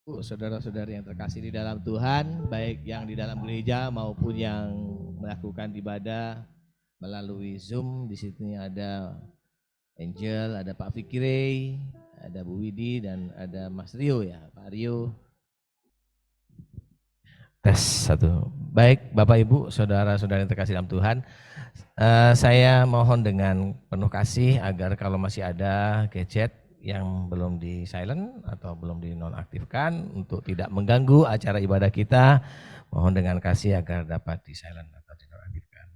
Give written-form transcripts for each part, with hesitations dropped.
Saudara-saudari yang terkasih di dalam Tuhan, baik yang di dalam gereja maupun yang melakukan ibadah melalui Zoom. Di sini ada Angel, ada Pak Fikri, ada Bu Widi, dan ada Mas Rio ya, Pak Rio. Tes satu. Baik, Bapak Ibu, saudara-saudari yang terkasih dalam Tuhan, saya mohon dengan penuh kasih agar kalau masih ada gadget yang belum di silent atau belum dinonaktifkan untuk tidak mengganggu acara ibadah kita, mohon dengan kasih agar dapat di silent atau dinonaktifkan.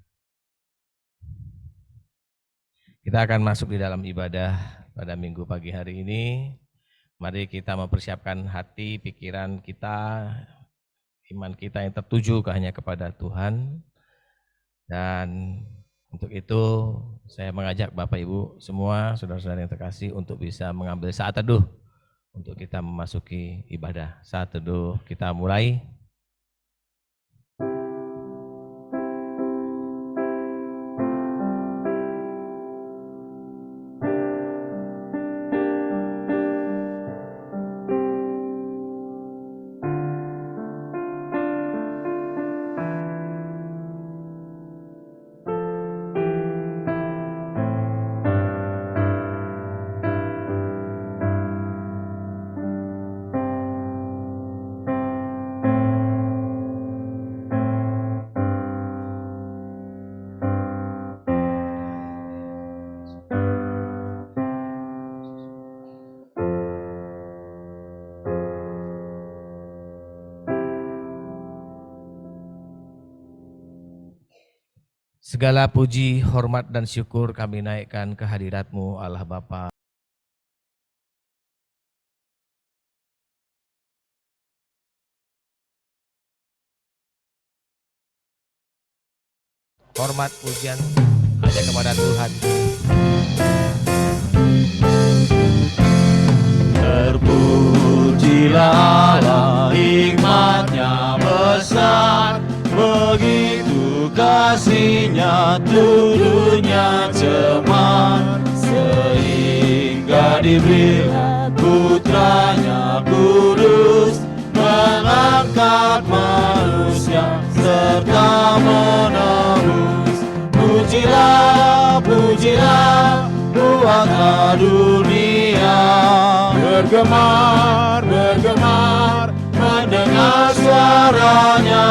Kita akan masuk di dalam ibadah pada minggu pagi hari ini. Mari kita mempersiapkan hati, pikiran kita, iman kita yang tertuju hanya kepada Tuhan. Dan untuk itu saya mengajak Bapak Ibu semua, saudara-saudara yang terkasih untuk bisa mengambil saat teduh untuk kita memasuki ibadah. Saat teduh kita mulai. Segala puji, hormat, dan syukur kami naikkan ke hadirat-Mu Allah Bapa. Hormat pujian hanya kepada Tuhan. Terpujilah Allah, hikmat-Nya besar, begitu kasih-Nya tuduhnya cemar, sehingga diberilah putranya kudus, mengangkat manusia serta menebus. Pujilah, pujilah, buatlah dunia bergemar, bergemar, mendengar suaranya.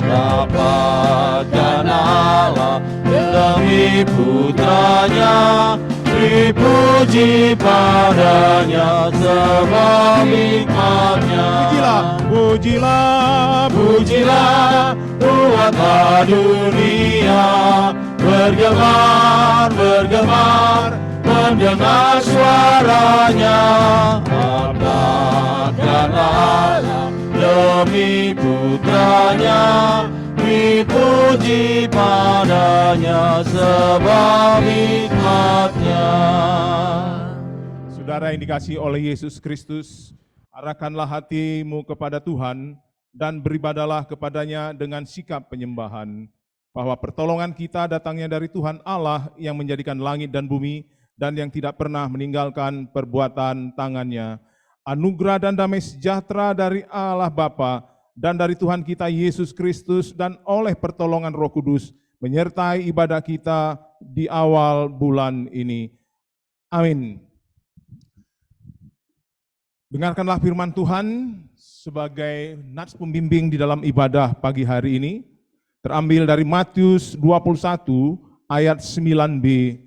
Dapatkan Allah demi putranya, dipuji padanya sebab hikmat-Nya. Pujilah, pujilah, pujilah, buatlah dunia bergemar, bergemar, mendengar suaranya. Dapatkan Allah demi putranya, dipuji padanya sebab hikmat-Nya. Saudara yang dikasihi oleh Yesus Kristus, arahkanlah hatimu kepada Tuhan dan beribadalah kepadanya dengan sikap penyembahan, bahwa pertolongan kita datangnya dari Tuhan Allah yang menjadikan langit dan bumi dan yang tidak pernah meninggalkan perbuatan tangannya. Anugerah dan damai sejahtera dari Allah Bapa dan dari Tuhan kita Yesus Kristus dan oleh pertolongan Roh Kudus menyertai ibadah kita di awal bulan ini. Amin. Dengarkanlah firman Tuhan sebagai nats pembimbing di dalam ibadah pagi hari ini, terambil dari Matius 21 ayat 9b.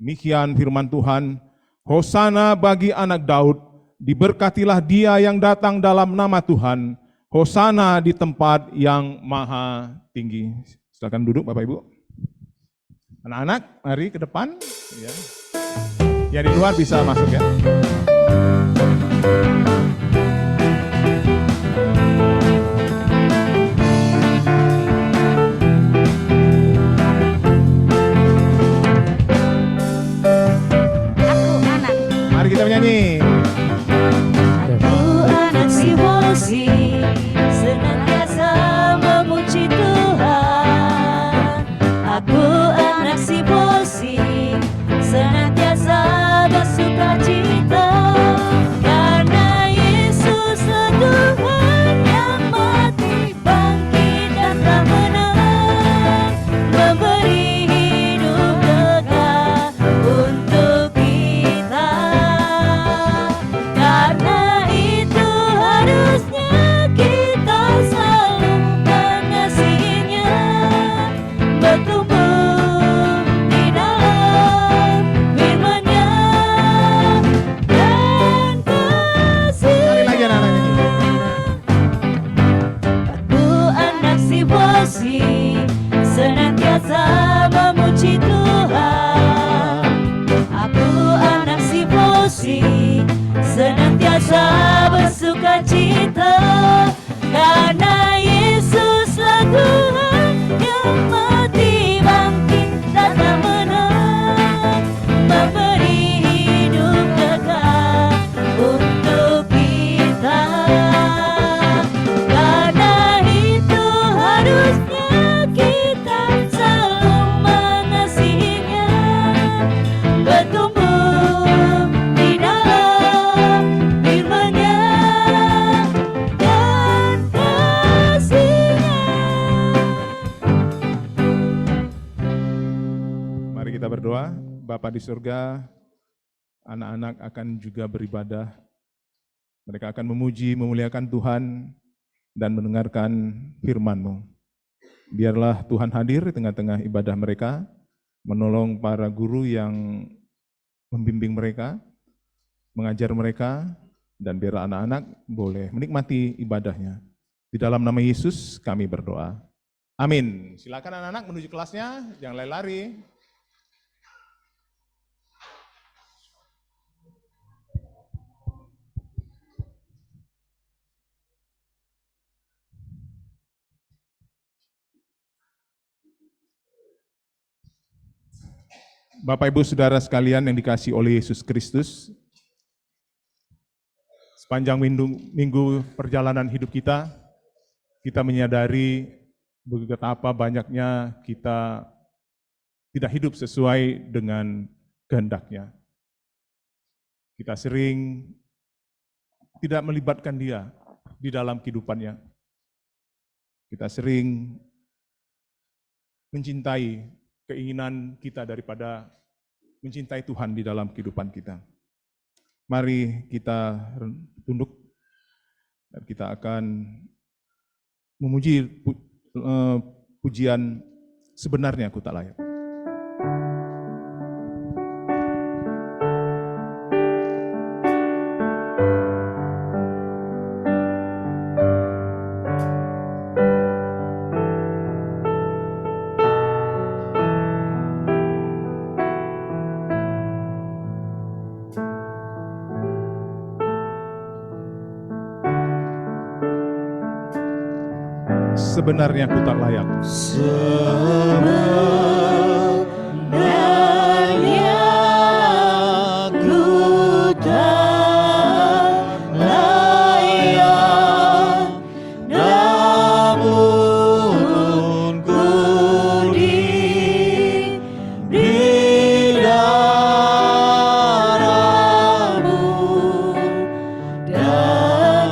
Demikian firman Tuhan, Hosana bagi anak Daud, diberkatilah dia yang datang dalam nama Tuhan, Hosana di tempat yang maha tinggi. Silakan duduk Bapak Ibu. Anak-anak, mari ke depan. Ya. Yang di luar bisa masuk ya. Mari kita menyanyi. Aku anak si Bosi, senantiasa memuji Tuhan. Aku anak si Bosi, senantiasa bersuka cita, karena kasih, senantiasa bersuka cita, karena Yesuslah Tuhan yang mati bangkit datang menang, memberi hidup kekal untuk kita. Karena itu harusnya kita selalu mengasihinya, bertumbuh di dalam firman-Nya dan kasih-Nya. Mari kita berdoa. Bapa di surga, anak-anak akan juga beribadah. Mereka akan memuji, memuliakan Tuhan, dan mendengarkan firman-Mu. Biarlah Tuhan hadir di tengah-tengah ibadah mereka, menolong para guru yang membimbing mereka, mengajar mereka, dan biarlah anak-anak boleh menikmati ibadahnya. Di dalam nama Yesus kami berdoa. Amin. Silakan anak-anak menuju kelasnya, jangan lari-lari. Bapak Ibu Saudara sekalian yang dikasihi oleh Yesus Kristus, sepanjang minggu perjalanan hidup kita menyadari betapa banyaknya kita tidak hidup sesuai dengan kehendak-Nya. Kita sering tidak melibatkan Dia di dalam kehidupannya. Kita sering mencintai keinginan kita daripada mencintai Tuhan di dalam kehidupan kita. Mari kita tunduk dan kita akan memuji pujian sebenarnya aku tak layak. Sebenarnya aku tak layak. Sebenarnya ku tak layak, namun ku diberi darah-Mu, dan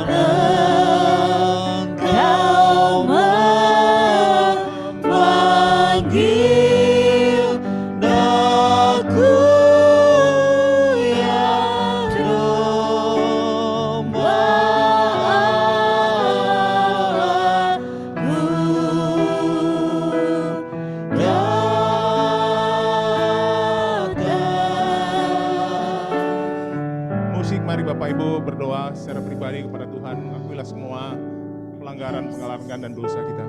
Engkau memanggil aku yang domba Allahku. Musik, mari Bapak Ibu berdoa secara pribadi kepada Tuhan. Akuilah semua pelanggaran, pengalaman dan dosa kita.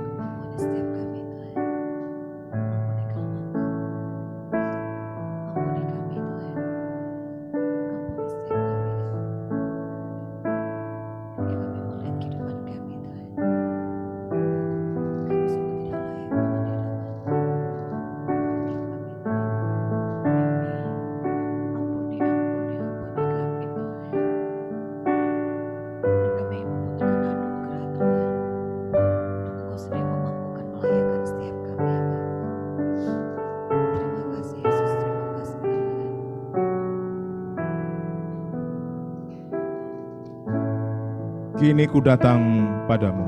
Setiap kami Tuhan, ampuni kami Tuhan, ampuni setiap kami, ketika kami melihat kehidupan kami Tuhan, kami sungguh tidak layak pada hadapan-Mu. Ampuni kami Tuhan, dan kami membutuhkan anugerah Tuhan. Engkau sendiri memampukan melayakkan setiap kami ya Bapa. Terima kasih Yesus, terima kasih Tuhan. Kini ku datang padamu.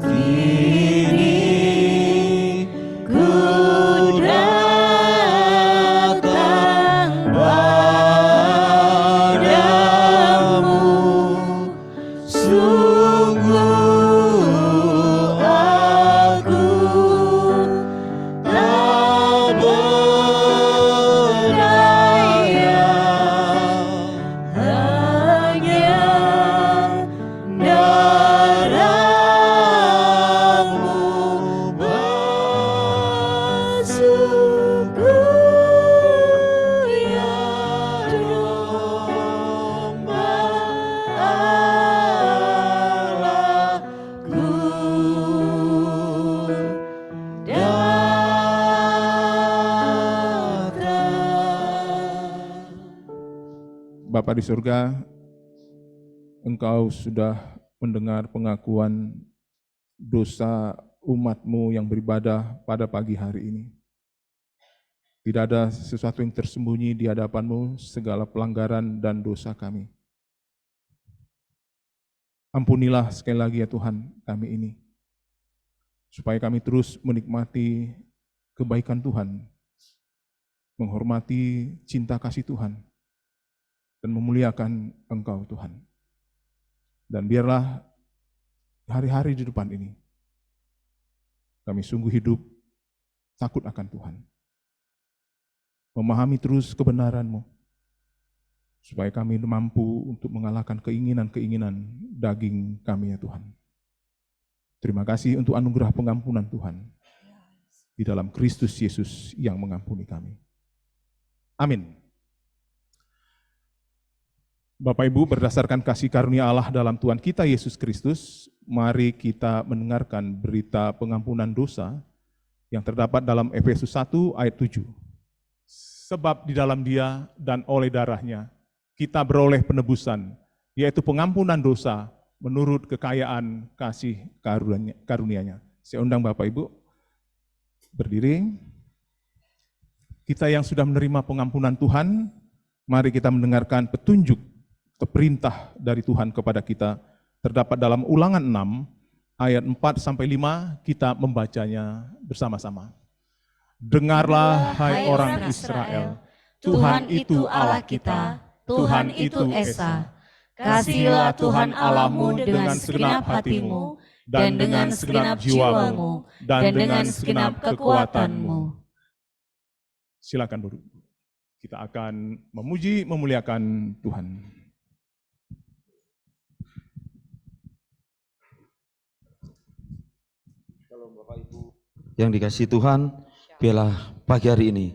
Kini ku datang padamu, sungguh aku tak berdaya Bapa di surga, Engkau sudah mendengar pengakuan dosa umat-Mu yang beribadah pada pagi hari ini. Tidak ada sesuatu yang tersembunyi di hadapan-Mu, segala pelanggaran dan dosa kami. Ampunilah sekali lagi ya Tuhan kami ini, supaya kami terus menikmati kebaikan Tuhan, menghormati cinta kasih Tuhan, dan memuliakan Engkau Tuhan. Dan biarlah hari-hari di depan ini, kami sungguh hidup takut akan Tuhan, memahami terus kebenaran-Mu, supaya kami mampu untuk mengalahkan keinginan-keinginan daging kami ya Tuhan. Terima kasih untuk anugerah pengampunan Tuhan di dalam Kristus Yesus yang mengampuni kami. Amin. Bapak Ibu, berdasarkan kasih karunia Allah dalam Tuhan kita Yesus Kristus, mari kita mendengarkan berita pengampunan dosa yang terdapat dalam Efesus 1 ayat 7. Sebab di dalam Dia dan oleh darahnya kita beroleh penebusan, yaitu pengampunan dosa menurut kekayaan kasih karunia-Nya. Saya undang Bapak Ibu berdiri. Kita yang sudah menerima pengampunan Tuhan, mari kita mendengarkan petunjuk atau perintah dari Tuhan kepada kita. Terdapat dalam Ulangan 6 ayat 4-5, kita membacanya bersama-sama. Dengarlah hai orang Israel, Tuhan itu Allah kita, Tuhan itu Esa. Kasihilah Tuhan Allahmu dengan segenap hatimu, dan dengan segenap jiwamu, dan dengan segenap kekuatanmu. Silakan duduk. Kita akan memuji, memuliakan Tuhan. Shalom Bapak Ibu yang dikasihi Tuhan, biarlah pagi hari ini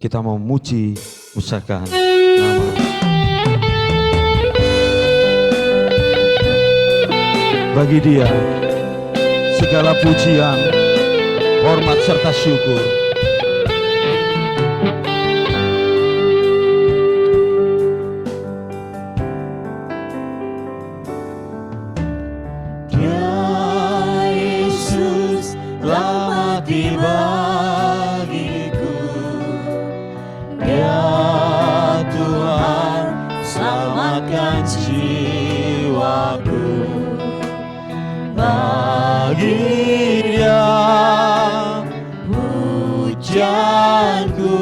kita mau memuji, usahakan nama. Bagi Dia segala pujian, hormat serta syukur. Dia Yesus telah mati bagiku. Dia Tuhan selamatkan jiwaku. Bagi Dia pujianku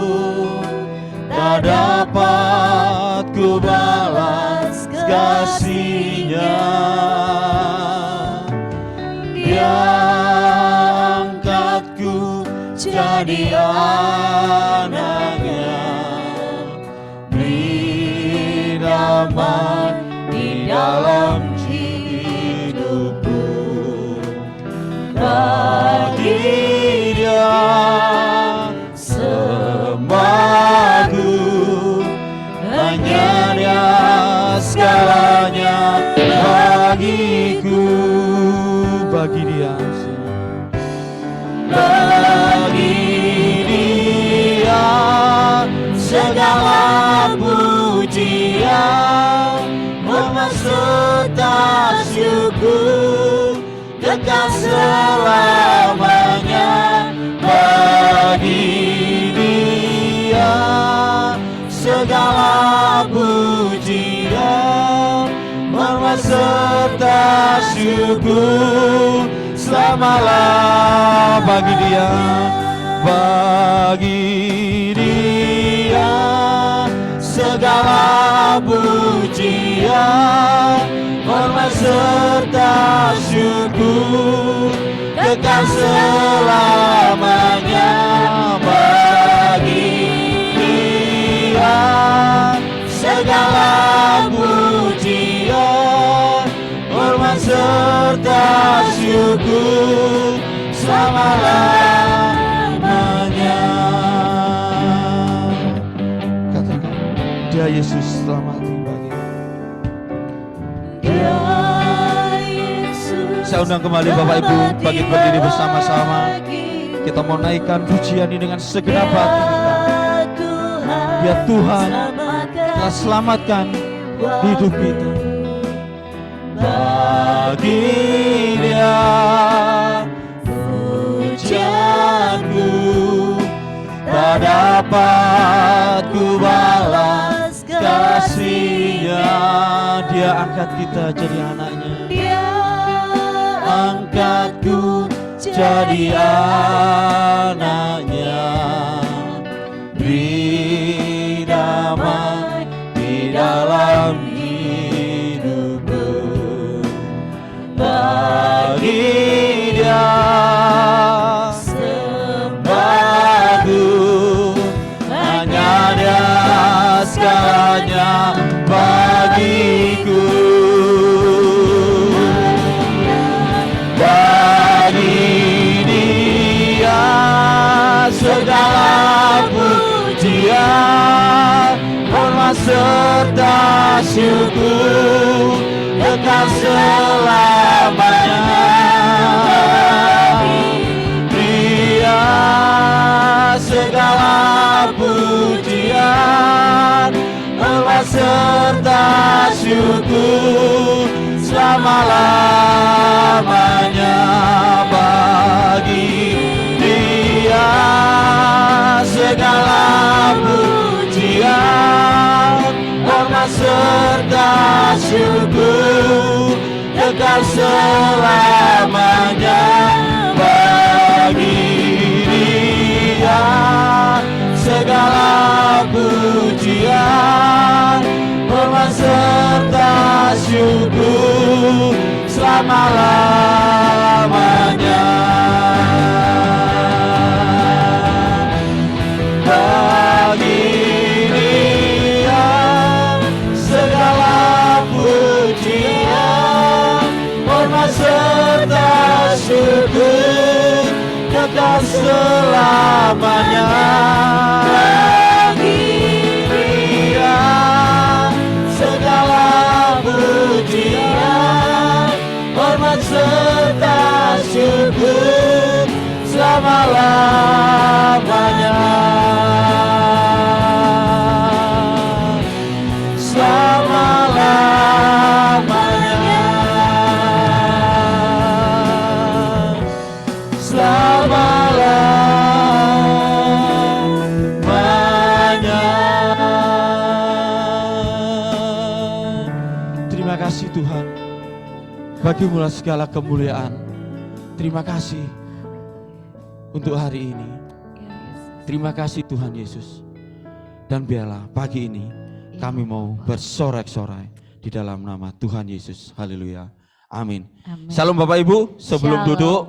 tak dapat ku balas kasih-Nya. Dia angkatku jadi anak-Nya, beri damai di dalam hidupku. Bagi Dia sembahku, hanya Dia segalanya bagiku. Bagi Dia, Bagi Dia segala pujian, hormat serta syukur kekal selamanya. Bagi Dia segala pujian, hormat serta syukur selamalah. bagi Dia, Bagi Dia segala pujian, hormat serta syukur kekal selamanya. Bagi Dia segala pujian, hormat serta syukur selama-lamanya. katakan Dia Yesus telah mati bagi. Dia Yesus Saya undang kembali Bapak Ibu bagi berdiri bersama-sama. Kita mau naikkan pujian ini dengan segenap hati kita. Biar Tuhan telah selamatkan hidup kita. Bagi Dia pujianku tak dapat ku balas kasih-Nya. Dia angkat kita jadi anaknya. Dia Angkatku jadi anaknya. Beri damai di dalam hidupku. Bagi Dia sembahku, hanya Dia segalanya bagiku. Bagi Dia segala pujian, hormat serta syukur kekal selamanya. Dia segala pujian, hormat serta syukur selama-lamanya. Bagi Dia segala pujian, hormat serta syukur kekal selamanya. Bagi Dia segala pujian, hormat serta syukur selama-lamanya. Bagi Dia segala pujian, hormat serta syukur kekal selamanya. Bagi Dia segala pujian, hormat serta syukur selama-lamanya. Selama-lamanya. Selama-lamanya. Terima kasih Tuhan, bagimu segala kemuliaan. Terima kasih untuk hari ini. Terima kasih Tuhan Yesus. Dan biarlah pagi ini kami mau bersorak-sorai di dalam nama Tuhan Yesus. Haleluya. Amin. Salam Bapak Ibu, sebelum Shalom. duduk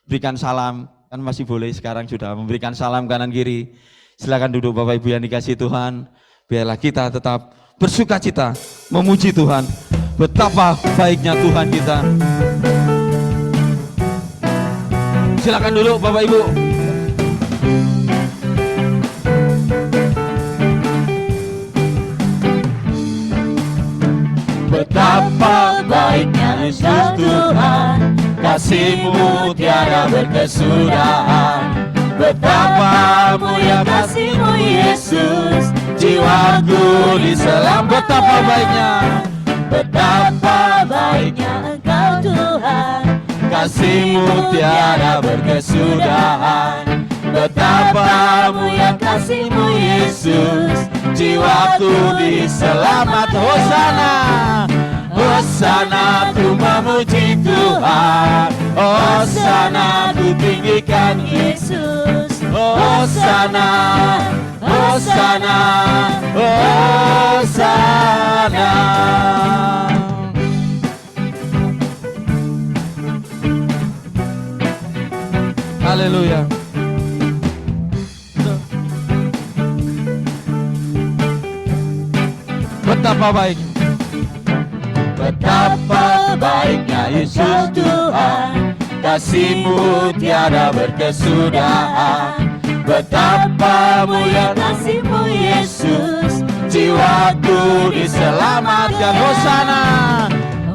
berikan salam. Kan masih boleh sekarang sudah memberikan salam kanan kiri. Silakan duduk Bapak Ibu yang dikasihi Tuhan. Biarlah kita tetap bersuka cita memuji Tuhan. Betapa baiknya Tuhan kita. Silakan dulu Bapak Ibu. Betapa baiknya Yesus Tuhan, kasih-Mu tiada berkesudahan. Betapa mulia kasih-Mu Yesus, jiwaku diselam. Betapa baiknya, betapa baiknya Engkau Tuhan, kasih-Mu tiada berkesudahan. Betapa mulia kasih-Mu Yesus, jiwaku diselamat. Hosana, Hosana ku memuji Tuhan, Hosana ku tinggikan Yesus. Hosana, Hosana, Hosana. Haleluya. Betapa baik, betapa baiknya Yesus Tuhan, kasih-Mu tiada berkesudahan. Betapa mulia kasih-Mu Yesus, jiwaku diselamatkan. Hosana,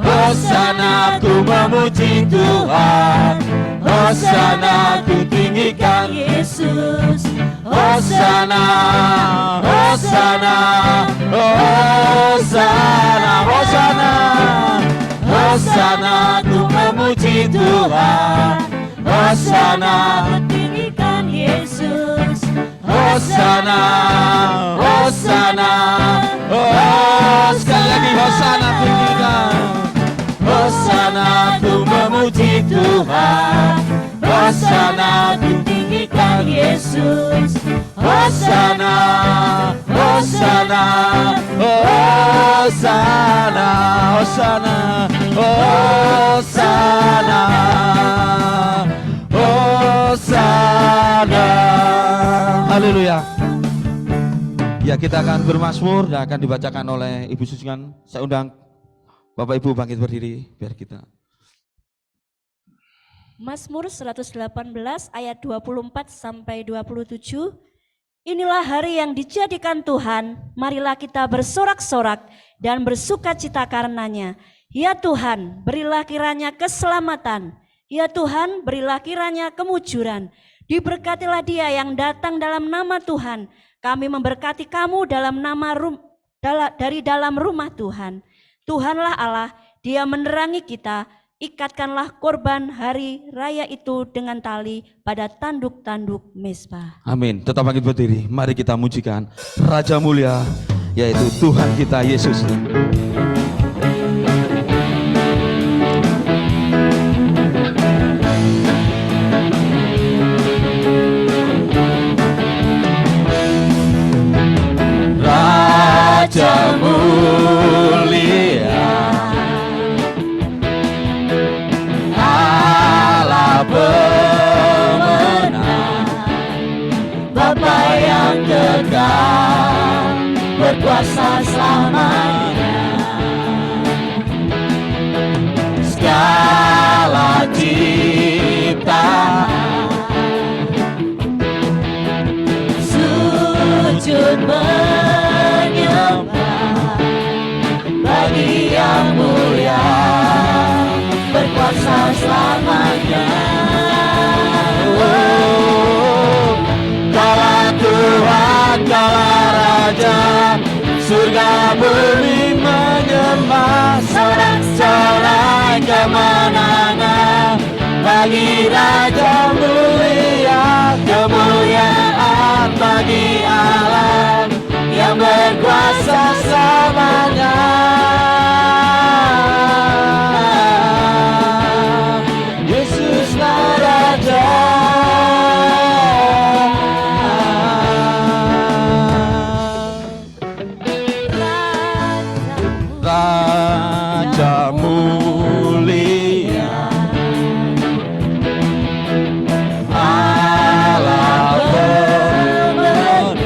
Hosana ku memuji Tuhan, Hosana ku tinggikan Yesus. Hosana, Hosana, Hosana. memuji Tuhan. Hosana, tinggikan Yesus. Hosana, Hosana, oh sekali lagi Hosana tinggikan. Hosana ku memuji Tuhan. Hosana ku tinggikan Yesus. Hosana, Hosana, Hosana, Hosana, Hosana, Hosana. Haleluya. Ya, kita akan bermazmur dan akan dibacakan oleh Ibu Susikan. Saya undang Bapak Ibu bangkit berdiri biar kita. Mazmur 118 ayat 24 sampai 27. Inilah hari yang dijadikan Tuhan, marilah kita bersorak-sorak dan bersukacita karenanya. Ya Tuhan, berilah kiranya keselamatan. Ya Tuhan, berilah kiranya kemujuran. Diberkatilah dia yang datang dalam nama Tuhan. Kami memberkati kamu dalam nama dari dalam rumah Tuhan. Tuhanlah Allah, Dia menerangi kita. Ikatkanlah korban hari raya itu dengan tali pada tanduk-tanduk mezbah. Amin. Tetap bangkit berdiri. Mari kita mujikan Raja mulia, yaitu Tuhan kita Yesus. Raja mulia, Allah pemenang, Bapa yang kekal, berkuasa selamanya. Segala ciptaan sujud menyembah bagi yang mulia, berkuasa selamanya. Kaulah Tuhan, kaulah Raja, surga bumi menyembah. Sorak-sorai kemenangan bagi Raja mulia, kemuliaan bagi Allah yang berkuasa selamanya. Yesuslah Raja. Raja mulia, Allah pemenang,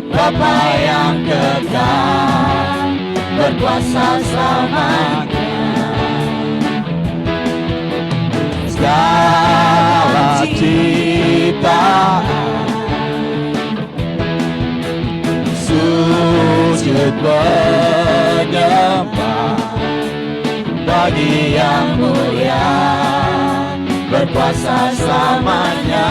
Bapa yang kekal, berkuasa selamanya. Segala ciptaan sujud menyembah bagi yang mulia, berkuasa selamanya.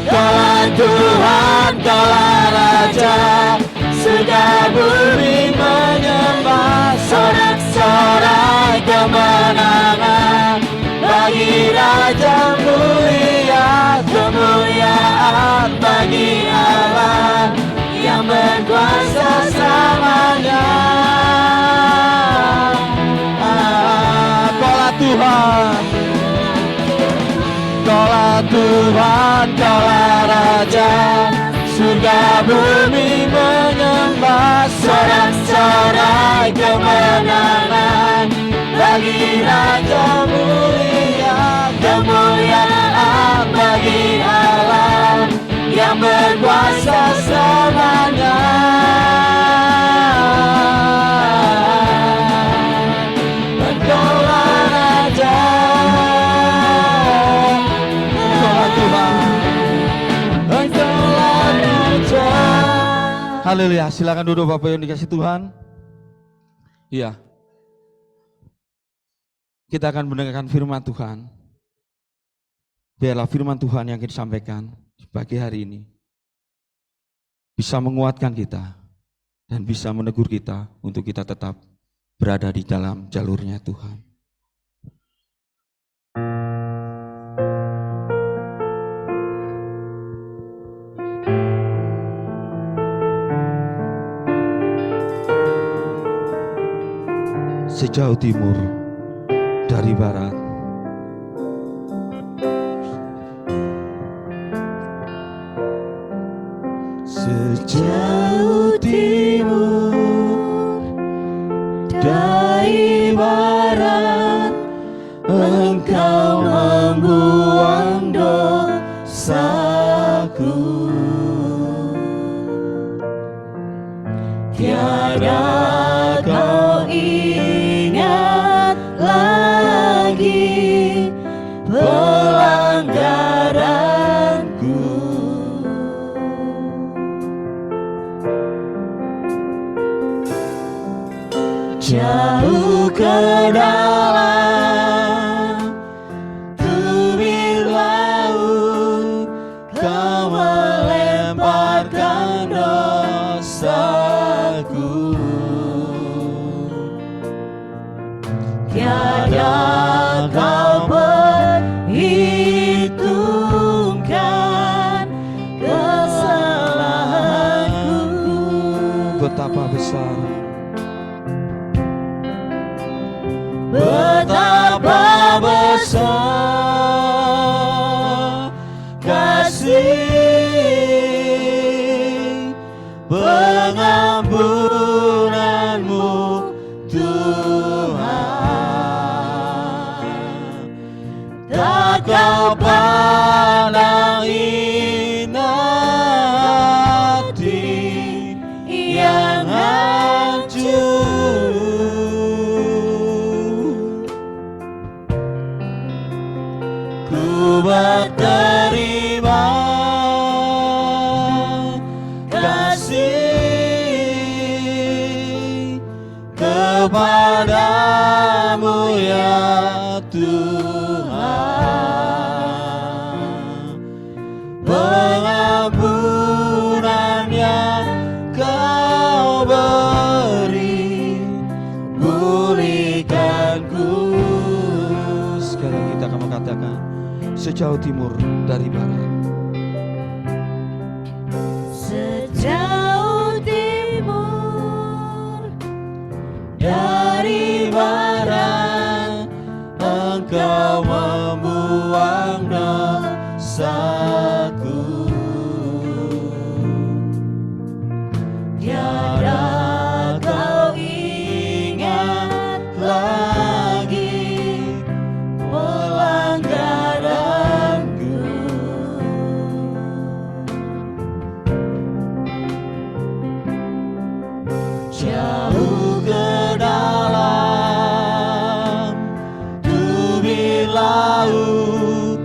Kaulah Tuhan, kaulah Raja, surga bumi menyembah. Sorak-sorai kemenangan bagi Raja mulia, kemuliaan bagi Allah yang berkuasa selamanya. Kaulah Tuhan, kaulah Tuhan, kaulah Raja, surga bumi menyembah. Sorak-sorai kemenangan bagi Raja mulia, kemuliaan bagi Allah yang berkuasa selamanya. Engkaulah Raja, Engkaulah Tuhan, Engkaulah Raja. Haleluya, silakan duduk Bapak yang dikasih Tuhan. Iya, kita akan mendengarkan firman Tuhan. Biarlah firman Tuhan yang kita sampaikan pagi hari ini bisa menguatkan kita dan bisa menegur kita untuk kita tetap berada di dalam jalurnya Tuhan. Sejauh timur dari barat, sejauh timur dari barat, Engkau membuang dosaku. Tiada kau ingat lagi pelanggaranku. Jauh ke dalam tubir laut, Kau melemparkan dosaku. Tiada kau perhitungkan kesalahanku. Betapa besar, betapa besar kasih pengampunanmu Tuhan. Tak kau pandang hati yang hancur. Ku berterima kasih kepadamu ya Tuhan. Pengampunan yang Kau beri, pulihkanku. Sekali lagi kita akan mengatakan, sejauh timur dari barat, Sejauh timur dari barat, Engkau membuang dosaku. tiada kau ingat lagi pelanggaranku. Jauh ke dalam tubir laut,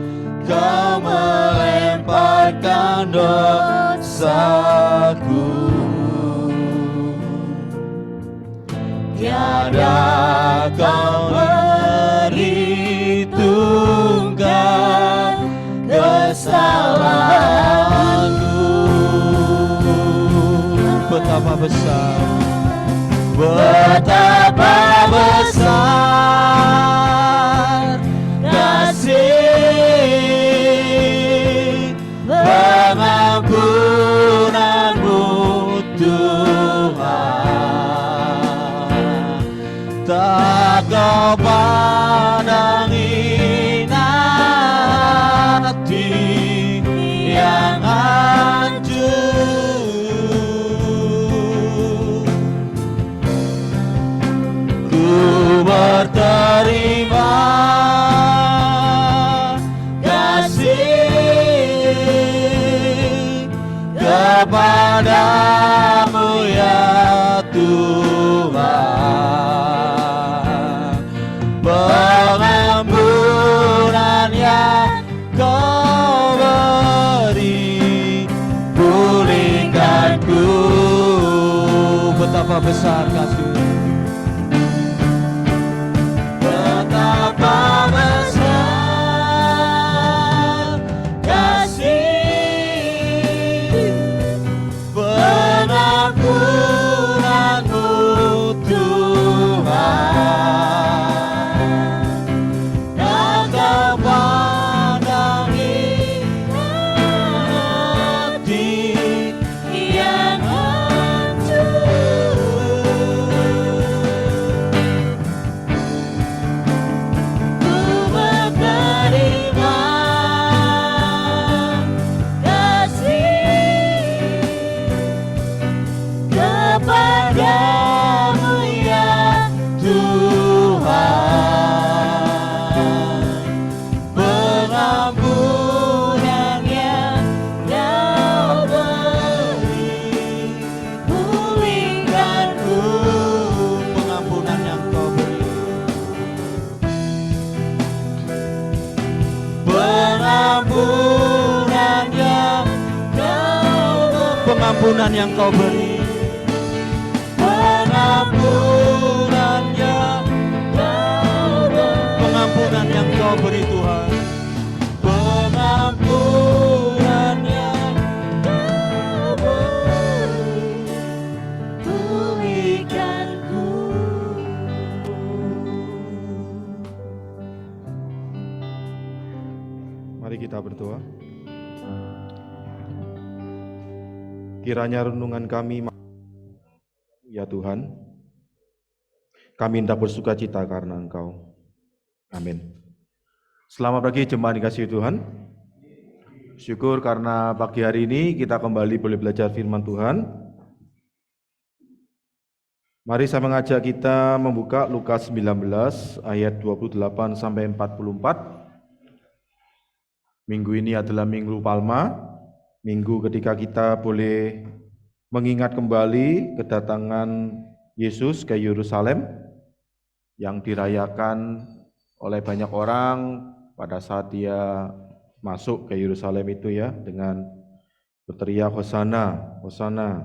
Kau melemparkan dosaku. Tiada kau perhitungkan kesalahanku. Betapa besar, betapa besar kasih pengampunanmu Tuhan. Tak kau pandang hina hati yang hancur. Ku berterima kasih kepadamu ya Tuhan. Pengampunan yang Kau beri, pulihkanku. Betapa besar kasih, betapa besar kasih pengampunanmu Tuhan. pengampunan yang kau beri, pengampunan yang kau beri Tuhan, pengampunan yang kau beri, pulihkanku. Mari kita berdoa. Kiranya renungan kami, ya Tuhan, kami hendak bersuka cita karena Engkau. Amin. Selamat pagi jemaat dikasihi Tuhan. Syukur karena pagi hari ini kita kembali boleh belajar firman Tuhan. Mari saya mengajak kita membuka Lukas 19 ayat 28 sampai 44. Minggu ini adalah Minggu Palma, minggu ketika kita boleh mengingat kembali kedatangan Yesus ke Yerusalem yang dirayakan oleh banyak orang pada saat dia masuk ke Yerusalem itu ya, dengan berteriak Hosana, Hosana,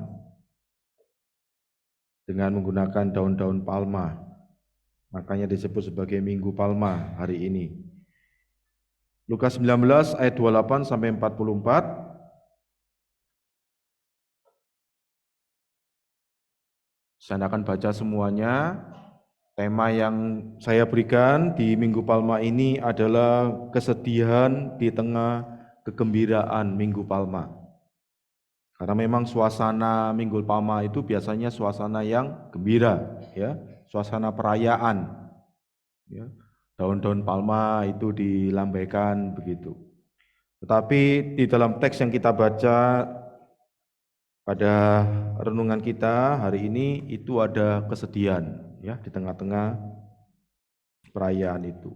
dengan menggunakan daun-daun palma. Makanya disebut sebagai Minggu Palma hari ini. Lukas 19 ayat 28 sampai 44. Saya akan baca semuanya. Tema yang saya berikan di Minggu Palma ini adalah kesedihan di tengah kegembiraan Minggu Palma. Karena memang suasana Minggu Palma itu biasanya suasana yang gembira, ya, suasana perayaan. Ya. Daun-daun palma itu dilambaikan begitu. Tetapi di dalam teks yang kita baca pada renungan kita hari ini itu ada kesedihan ya di tengah-tengah perayaan itu.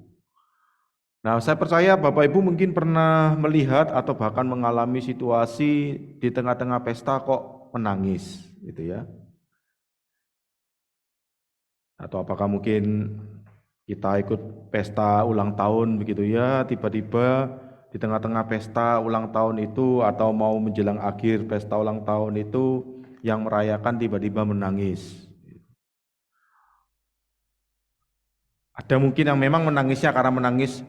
Nah, saya percaya Bapak Ibu mungkin pernah melihat atau bahkan mengalami situasi di tengah-tengah pesta kok menangis gitu ya. Atau apakah mungkin kita ikut pesta ulang tahun begitu ya, tiba-tiba di tengah-tengah pesta ulang tahun itu atau mau menjelang akhir pesta ulang tahun itu yang merayakan tiba-tiba menangis. Ada mungkin yang memang menangisnya karena menangis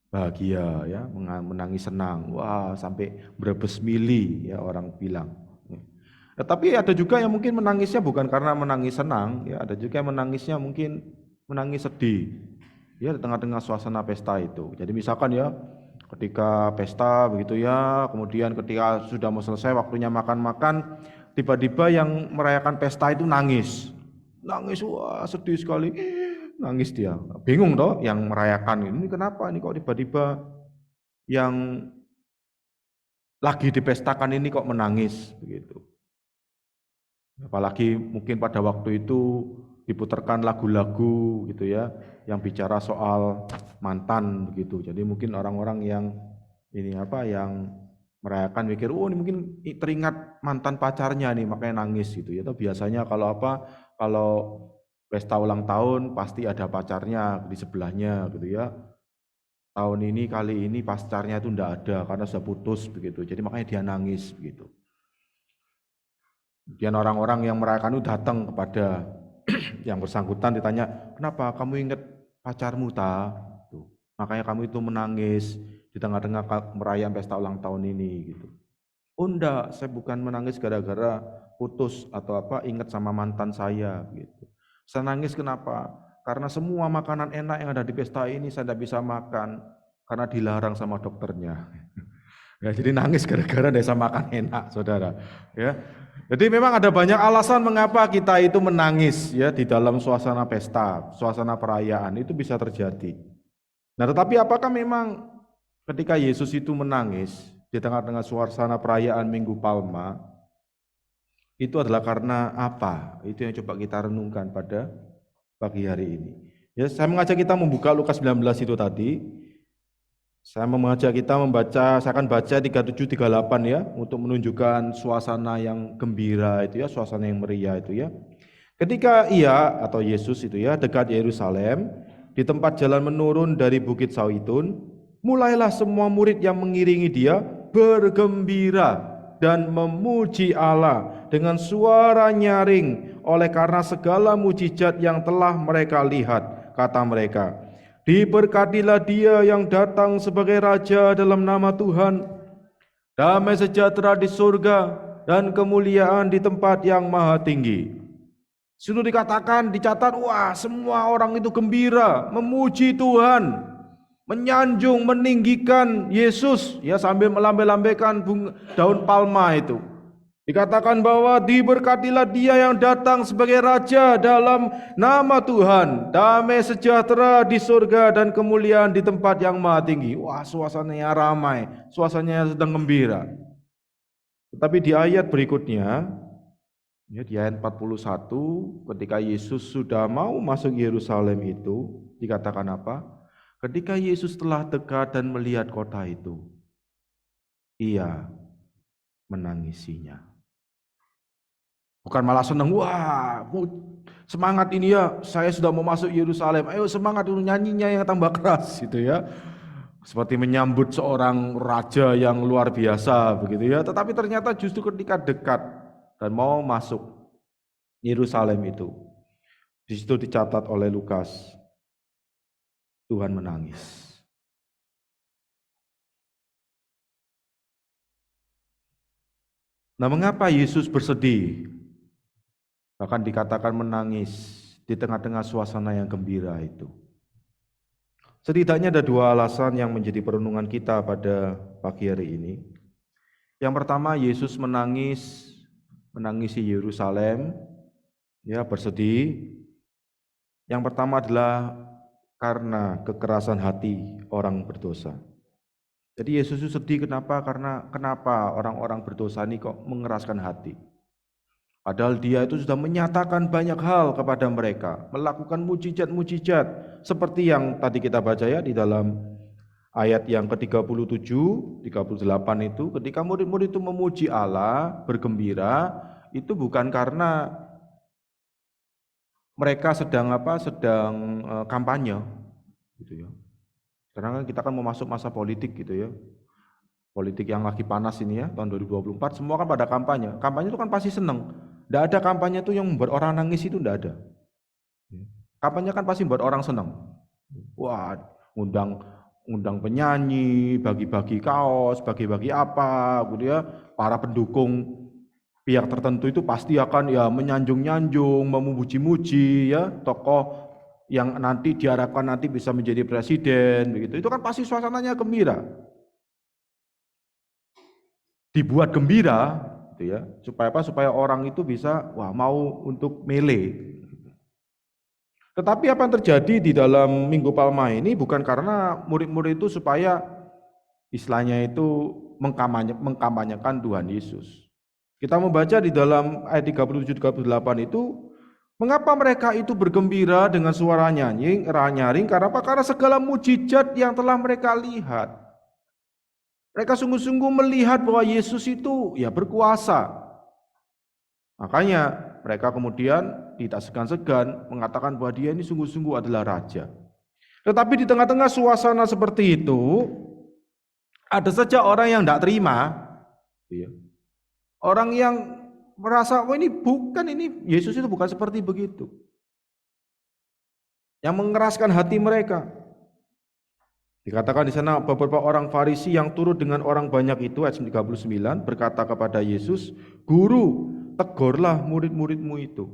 bahagia ya, menangis senang. Wah, sampai berebes mili ya orang bilang. Tetapi ada juga yang mungkin menangisnya bukan karena menangis senang, ya ada juga yang menangisnya mungkin menangis sedih. Ya di tengah-tengah suasana pesta itu. Jadi misalkan ya ketika pesta begitu ya, kemudian ketika sudah mau selesai waktunya makan-makan, tiba-tiba yang merayakan pesta itu nangis. Nangis, wah sedih sekali. Nangis dia. Bingung toh yang merayakan ini kenapa ini kok tiba-tiba yang lagi dipestakan ini kok menangis begitu. Apalagi mungkin pada waktu itu diputarkan lagu-lagu gitu ya yang bicara soal mantan begitu. Jadi mungkin orang-orang yang ini yang merayakan mikir, oh ini mungkin teringat mantan pacarnya nih makanya nangis gitu ya. Atau biasanya kalau pesta ulang tahun pasti ada pacarnya di sebelahnya gitu ya. Tahun ini kali ini pacarnya itu enggak ada karena sudah putus begitu. Jadi makanya dia nangis begitu. Kemudian orang-orang yang merayakan itu datang kepada yang bersangkutan ditanya, kenapa kamu ingat pacarmu ta? Makanya kamu itu menangis di tengah-tengah merayakan pesta ulang tahun ini gitu. Oh enggak, saya bukan menangis gara-gara putus atau ingat sama mantan saya gitu. Saya nangis kenapa? Karena semua makanan enak yang ada di pesta ini saya tidak bisa makan karena dilarang sama dokternya. Ya, jadi nangis gara-gara tidak bisa makan enak, saudara. Ya. Jadi memang ada banyak alasan mengapa kita itu menangis ya di dalam suasana pesta, suasana perayaan itu bisa terjadi. Nah, tetapi apakah memang ketika Yesus itu menangis di tengah-tengah suasana perayaan Minggu Palma itu adalah karena apa? Itu yang coba kita renungkan pada pagi hari ini. Ya, saya mengajak kita membuka Lukas 19 itu tadi. Saya mengajak kita membaca, saya akan baca 37-38 ya, untuk menunjukkan suasana yang gembira itu ya, suasana yang meriah itu ya. Ketika ia atau Yesus itu ya dekat Yerusalem, di tempat jalan menurun dari Bukit Zaitun, mulailah semua murid yang mengiringi dia bergembira dan memuji Allah dengan suara nyaring oleh karena segala mujizat yang telah mereka lihat. Kata mereka, diberkatilah Dia yang datang sebagai Raja dalam nama Tuhan. Damai sejahtera di surga dan kemuliaan di tempat yang maha tinggi. Sudah dikatakan, dicatat, wah semua orang itu gembira, memuji Tuhan, menyanjung, meninggikan Yesus, ya sambil melambai-lambaikan daun palma itu. Dikatakan bahwa diberkatilah Dia yang datang sebagai Raja dalam nama Tuhan, damai sejahtera di surga dan kemuliaan di tempat yang maha tinggi. Wah, suasananya ramai, suasananya sedang gembira. Tetapi di ayat berikutnya, ya, di ayat 41, ketika Yesus sudah mau masuk Yerusalem itu, dikatakan apa? Ketika Yesus telah dekat dan melihat kota itu, Ia menangisinya. Bukan malah senang, wah semangat ini ya, saya sudah mau masuk Yerusalem, ayo semangat dulu, nyanyinya yang tambah keras gitu ya. Seperti menyambut seorang raja yang luar biasa begitu ya. Tetapi ternyata justru ketika dekat dan mau masuk Yerusalem itu, di situ dicatat oleh Lukas, Tuhan menangis. Nah, mengapa Yesus bersedih? Bahkan dikatakan menangis di tengah-tengah suasana yang gembira itu. Setidaknya ada dua alasan yang menjadi perenungan kita pada pagi hari ini. Yang pertama, Yesus menangisi Yerusalem, ya bersedih. Yang pertama adalah karena kekerasan hati orang berdosa. Jadi Yesus itu sedih kenapa? Karena kenapa orang-orang berdosa ini kok mengeraskan hati? Padahal Dia itu sudah menyatakan banyak hal kepada mereka, melakukan mujizat-mujizat seperti yang tadi kita baca ya di dalam ayat yang ke-37, 38 itu, ketika murid-murid itu memuji Allah, bergembira, itu bukan karena mereka sedang kampanye gitu ya. Karena kita kan mau masuk masa politik gitu ya. Politik yang lagi panas ini ya, tahun 2024, semua kan pada kampanye. Kampanye itu kan pasti seneng. Tidak ada kampanye itu yang membuat orang nangis, itu tidak ada. Kampanye kan pasti membuat orang senang. Wah, undang penyanyi, bagi-bagi kaos, bagi-bagi apa, gitu ya. Para pendukung pihak tertentu itu pasti akan ya menyanjung-nyanjung, memuji-muji ya tokoh yang nanti diharapkan nanti bisa menjadi presiden, begitu. Itu kan pasti suasananya gembira. Dibuat gembira gitu ya, supaya apa? Supaya orang itu bisa mau untuk milih. Tetapi apa yang terjadi di dalam Minggu Palma ini bukan karena murid-murid itu supaya istilahnya itu mengkampanyekan Tuhan Yesus. Kita membaca di dalam ayat 37-38 itu, mengapa mereka itu bergembira dengan suara nyaring? Karena apa? Karena segala mujizat yang telah mereka lihat. Mereka sungguh-sungguh melihat bahwa Yesus itu ya berkuasa. Makanya mereka kemudian tidak segan-segan mengatakan bahwa Dia ini sungguh-sungguh adalah Raja. Tetapi di tengah-tengah suasana seperti itu, ada saja orang yang tidak terima. Orang yang merasa, oh ini Yesus itu bukan seperti begitu. Yang mengeraskan hati mereka. Dikatakan di sana beberapa orang Farisi yang turut dengan orang banyak itu, ayat 39, berkata kepada Yesus, Guru, tegurlah murid-muridmu itu.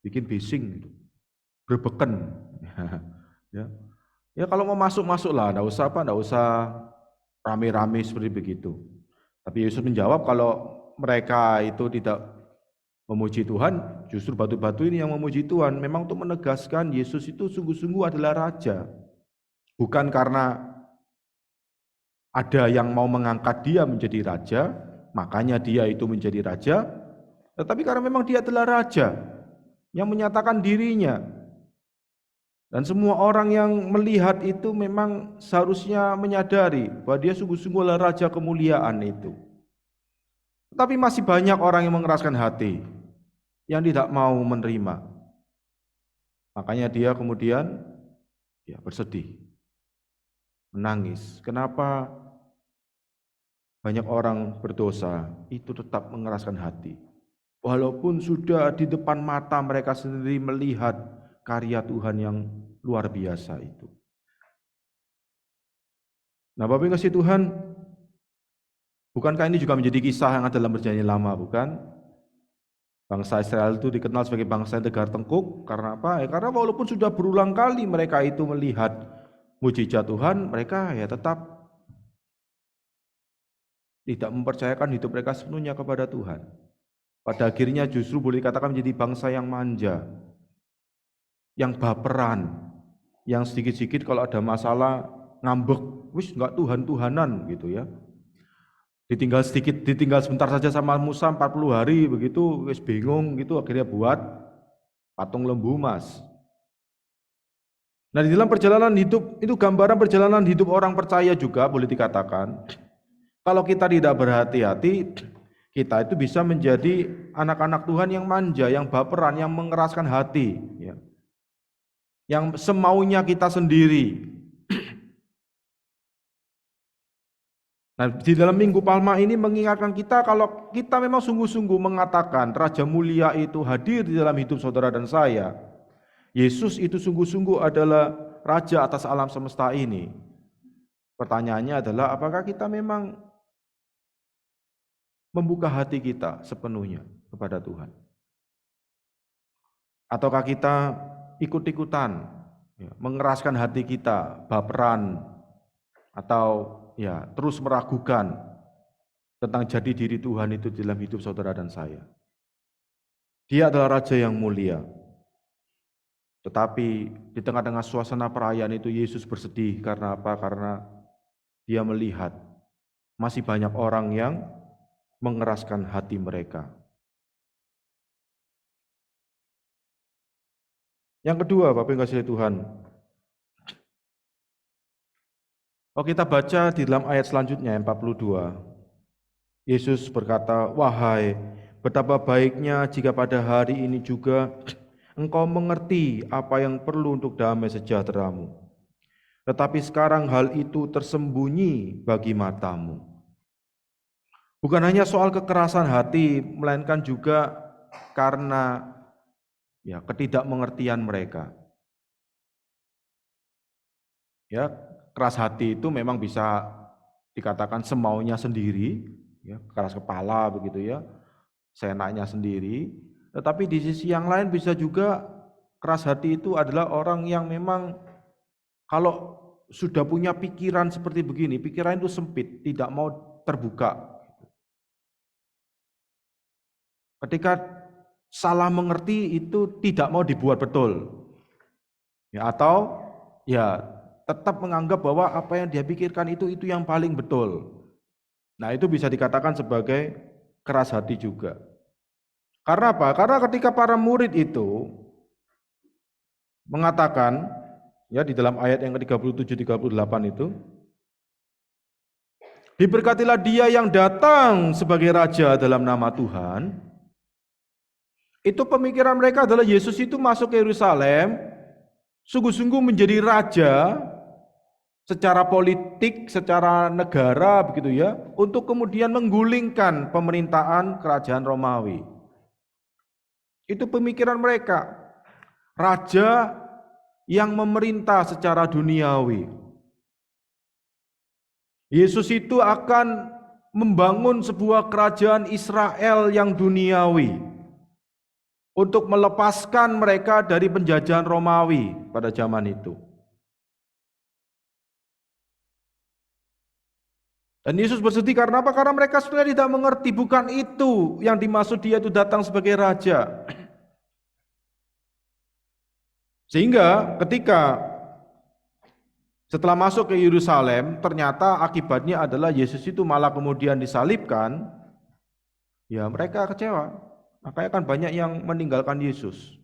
Bikin bising gitu. Berbeken. Ya kalau mau masuk-masuklah, enggak usah rame-rame seperti begitu. Tapi Yesus menjawab, kalau mereka itu tidak memuji Tuhan, justru batu-batu ini yang memuji Tuhan. Memang untuk menegaskan Yesus itu sungguh-sungguh adalah Raja. Bukan karena ada yang mau mengangkat Dia menjadi Raja, makanya Dia itu menjadi Raja, tetapi karena memang Dia adalah Raja yang menyatakan dirinya. Dan semua orang yang melihat itu memang seharusnya menyadari bahwa Dia sungguh-sungguh adalah Raja kemuliaan itu. Tetapi masih banyak orang yang mengeraskan hati, yang tidak mau menerima. Makanya dia kemudian bersedih, menangis. Kenapa banyak orang berdosa itu tetap mengeraskan hati. Walaupun sudah di depan mata mereka sendiri melihat karya Tuhan yang luar biasa itu. Nah, Bapak Ibu kasih Tuhan, bukankah ini juga menjadi kisah yang ada dalam Perjanjian Lama, bukan? Bangsa Israel itu dikenal sebagai bangsa yang tegar tengkuk, karena apa? Ya, karena walaupun sudah berulang kali mereka itu melihat mujizat Tuhan, mereka ya tetap tidak mempercayakan hidup mereka sepenuhnya kepada Tuhan. Pada akhirnya justru boleh dikatakan menjadi bangsa yang manja, yang baperan, yang sedikit-sedikit kalau ada masalah ngambek, wis enggak Tuhan-Tuhanan gitu ya. Ditinggal sedikit, ditinggal sebentar saja sama Musa 40 hari begitu, wis bingung gitu, akhirnya buat patung lembu emas. Nah, di dalam perjalanan hidup itu gambaran perjalanan hidup orang percaya juga boleh dikatakan. Kalau kita tidak berhati-hati, kita itu bisa menjadi anak-anak Tuhan yang manja, yang baperan, yang mengeraskan hati, ya. Yang semaunya kita sendiri. Nah, di dalam Minggu Palma ini mengingatkan kita kalau kita memang sungguh-sungguh mengatakan Raja Mulia itu hadir di dalam hidup saudara dan saya. Yesus itu sungguh-sungguh adalah Raja atas alam semesta ini. Pertanyaannya adalah apakah kita memang membuka hati kita sepenuhnya kepada Tuhan? Ataukah kita ikut-ikutan, ya, mengeraskan hati kita, baperan, atau ya terus meragukan tentang jati diri Tuhan itu dalam hidup saudara dan saya? Dia adalah Raja yang mulia. Tetapi di tengah-tengah suasana perayaan itu Yesus bersedih karena apa? Karena dia melihat masih banyak orang yang mengeraskan hati mereka. Yang kedua, Bapak yang kasih Tuhan, kalau kita baca di dalam ayat selanjutnya 42, Yesus berkata, "Wahai, betapa baiknya jika pada hari ini juga engkau mengerti apa yang perlu untuk damai sejahteramu. Tetapi sekarang hal itu tersembunyi bagi matamu." Bukan hanya soal kekerasan hati, melainkan juga karena ya ketidakmengertian mereka. Ya, keras hati itu memang bisa dikatakan semaunya sendiri, ya, keras kepala begitu ya, seenaknya sendiri. Tetapi di sisi yang lain bisa juga keras hati itu adalah orang yang memang kalau sudah punya pikiran seperti begini, pikiran itu sempit, tidak mau terbuka. Ketika salah mengerti itu tidak mau dibuat betul. Ya, atau ya tetap menganggap bahwa apa yang dia pikirkan itu yang paling betul. Nah, itu bisa dikatakan sebagai keras hati juga. Karena apa? Karena ketika para murid itu mengatakan, ya di dalam ayat yang ke-37-38 itu, "Diberkatilah dia yang datang sebagai raja dalam nama Tuhan." Itu pemikiran mereka adalah Yesus itu masuk ke Yerusalem, sungguh-sungguh menjadi raja secara politik, secara negara begitu ya, untuk kemudian menggulingkan pemerintahan kerajaan Romawi. Itu pemikiran mereka. Raja yang memerintah secara duniawi. Yesus itu akan membangun sebuah kerajaan Israel yang duniawi untuk melepaskan mereka dari penjajahan Romawi pada zaman itu. Dan Yesus bersedih karena apa? Karena mereka sebenarnya tidak mengerti, bukan itu yang dimaksud dia itu datang sebagai raja. Sehingga ketika setelah masuk ke Yerusalem, ternyata akibatnya adalah Yesus itu malah kemudian disalibkan, ya mereka kecewa. Makanya kan banyak yang meninggalkan Yesus.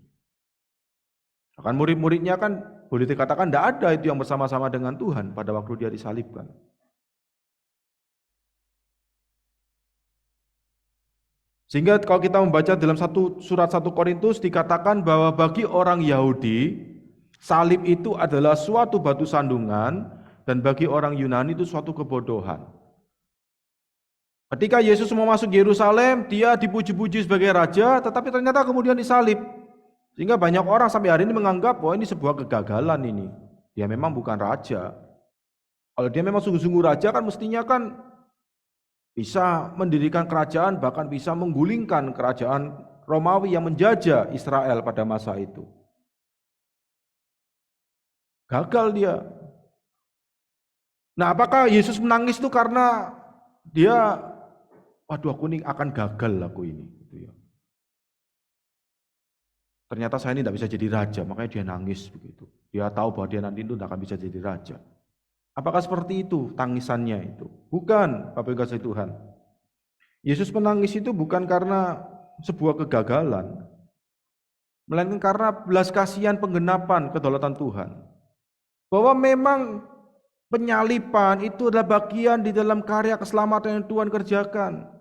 Akan murid-muridnya kan boleh dikatakan tidak ada itu yang bersama-sama dengan Tuhan pada waktu dia disalibkan. Sehingga kalau kita membaca dalam surat 1 Korintus dikatakan bahwa bagi orang Yahudi salib itu adalah suatu batu sandungan dan bagi orang Yunani itu suatu kebodohan. Ketika Yesus mau masuk Yerusalem, dia dipuji-puji sebagai raja, tetapi ternyata kemudian disalib. Sehingga banyak orang sampai hari ini menganggap bahwa ini sebuah kegagalan ini. Dia memang bukan raja. Kalau dia memang sungguh-sungguh raja kan mestinya kan bisa mendirikan kerajaan, bahkan bisa menggulingkan kerajaan Romawi yang menjajah Israel pada masa itu. Gagal dia. Nah, apakah Yesus menangis itu karena dia, waduh aku ini akan gagal aku ini. Gitu ya. Ternyata saya ini tidak bisa jadi raja, makanya dia nangis begitu. Dia tahu bahwa dia nanti itu tidak akan bisa jadi raja. Apakah seperti itu tangisannya itu? Bukan, Bapak Ibu kasih Tuhan. Yesus menangis itu bukan karena sebuah kegagalan, melainkan karena belas kasihan penggenapan kedaulatan Tuhan. Bahwa memang penyalipan itu adalah bagian di dalam karya keselamatan yang Tuhan kerjakan.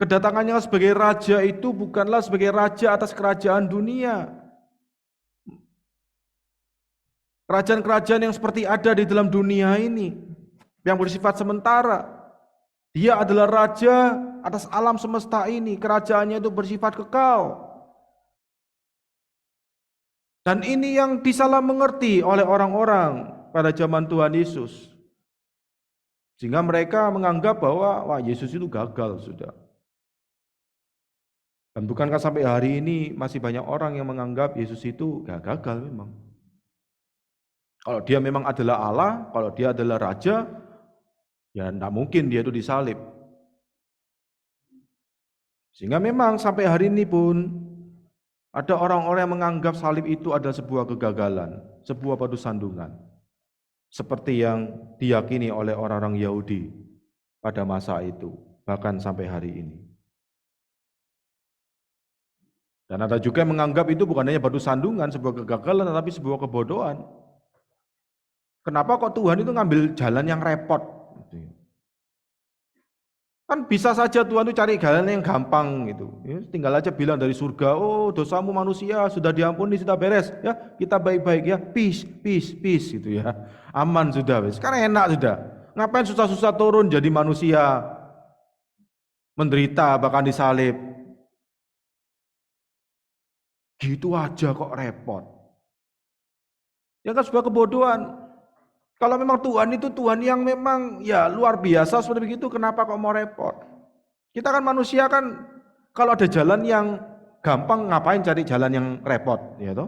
Kedatangannya sebagai raja itu bukanlah sebagai raja atas kerajaan dunia. Kerajaan-kerajaan yang seperti ada di dalam dunia ini, yang bersifat sementara. Dia adalah raja atas alam semesta ini, kerajaannya itu bersifat kekal. Dan ini yang disalah mengerti oleh orang-orang pada zaman Tuhan Yesus. Sehingga mereka menganggap bahwa wah Yesus itu gagal sudah. Dan bukankah sampai hari ini masih banyak orang yang menganggap Yesus itu gagal memang. Kalau dia memang adalah Allah, kalau dia adalah raja, ya tidak mungkin dia itu disalib. Sehingga memang sampai hari ini pun ada orang-orang yang menganggap salib itu adalah sebuah kegagalan, sebuah batu sandungan. Seperti yang diyakini oleh orang-orang Yahudi pada masa itu, bahkan sampai hari ini. Dan ada juga yang menganggap itu bukan hanya batu sandungan, sebuah kegagalan, tetapi sebuah kebodohan. Kenapa kok Tuhan itu ngambil jalan yang repot? Kan bisa saja Tuhan itu cari jalan yang gampang gitu. Ya, tinggal aja bilang dari surga, oh dosamu manusia sudah diampuni, sudah beres. Ya kita baik-baik ya, peace, peace, peace gitu ya. Aman sudah, sekarang enak sudah. Ngapain susah-susah turun jadi manusia, menderita bahkan disalib. Gitu aja kok repot. Ya kan sebuah kebodohan. Kalau memang Tuhan itu Tuhan yang memang ya luar biasa seperti begitu, kenapa kok mau repot? Kita kan manusia kan kalau ada jalan yang gampang ngapain cari jalan yang repot, ya toh?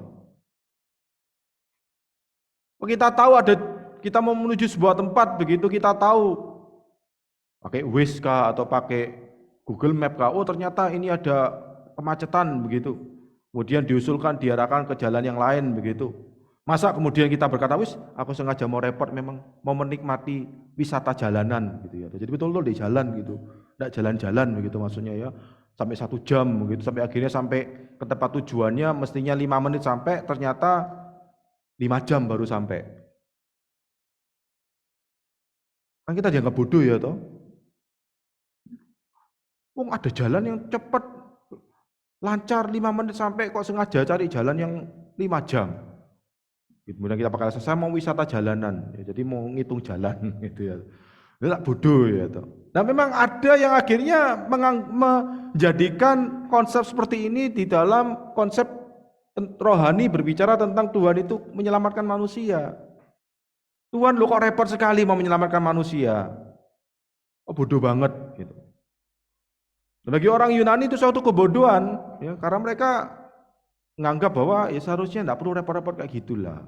Kita tahu kita mau menuju sebuah tempat begitu kita tahu pakai Waze kah atau pakai Google Map kah, oh ternyata ini ada kemacetan begitu. Kemudian diusulkan diarahkan ke jalan yang lain begitu. Masa kemudian kita berkata, wis aku sengaja mau repot memang mau menikmati wisata jalanan gitu ya. Jadi betul-betul di jalan gitu, tidak jalan-jalan begitu maksudnya ya. Sampai 1 jam begitu, sampai akhirnya sampai ke tempat tujuannya mestinya 5 menit sampai, ternyata 5 jam baru sampai. Kan kita dianggap bodoh ya toh. Ada jalan yang cepat, lancar 5 menit sampai kok sengaja cari jalan yang 5 jam. Kemudian kita pakai alasan, saya mau wisata jalanan, ya, jadi mau ngitung jalan gitu ya. Itu tak bodoh ya toh. Nah memang ada yang akhirnya menjadikan konsep seperti ini di dalam konsep rohani berbicara tentang Tuhan itu menyelamatkan manusia. Tuhan lo kok repot sekali mau menyelamatkan manusia. Oh bodoh banget gitu. Dan bagi orang Yunani itu suatu kebodohan ya, karena mereka menganggap bahwa ya seharusnya tidak perlu repot-repot kayak gitulah.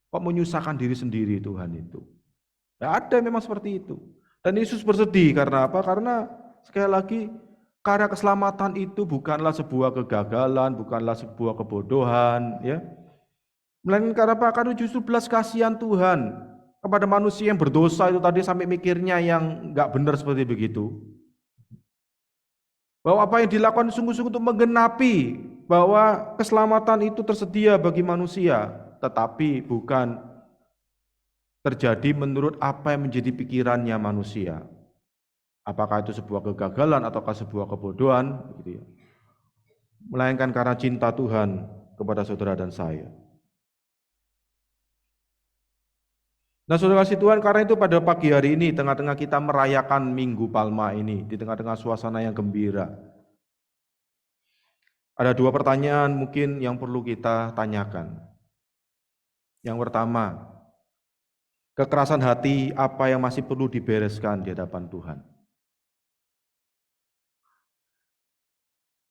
Kok menyusahkan diri sendiri Tuhan itu. Ya ada memang seperti itu. Dan Yesus bersedih karena apa? Karena sekali lagi karya keselamatan itu bukanlah sebuah kegagalan, bukanlah sebuah kebodohan, ya. Melainkan karena apa? Karena justru belas kasihan Tuhan kepada manusia yang berdosa itu tadi sampai mikirnya yang enggak benar seperti begitu. Bahwa apa yang dilakukan sungguh-sungguh untuk menggenapi bahwa keselamatan itu tersedia bagi manusia, tetapi bukan terjadi menurut apa yang menjadi pikirannya manusia. Apakah itu sebuah kegagalan ataukah sebuah kebodohan, gitu ya. Melainkan karena cinta Tuhan kepada saudara dan saya. Nah, saudara kasih Tuhan, karena itu pada pagi hari ini, tengah-tengah kita merayakan Minggu Palma ini, di tengah-tengah suasana yang gembira, ada dua pertanyaan mungkin yang perlu kita tanyakan. Yang pertama, kekerasan hati apa yang masih perlu dibereskan di hadapan Tuhan?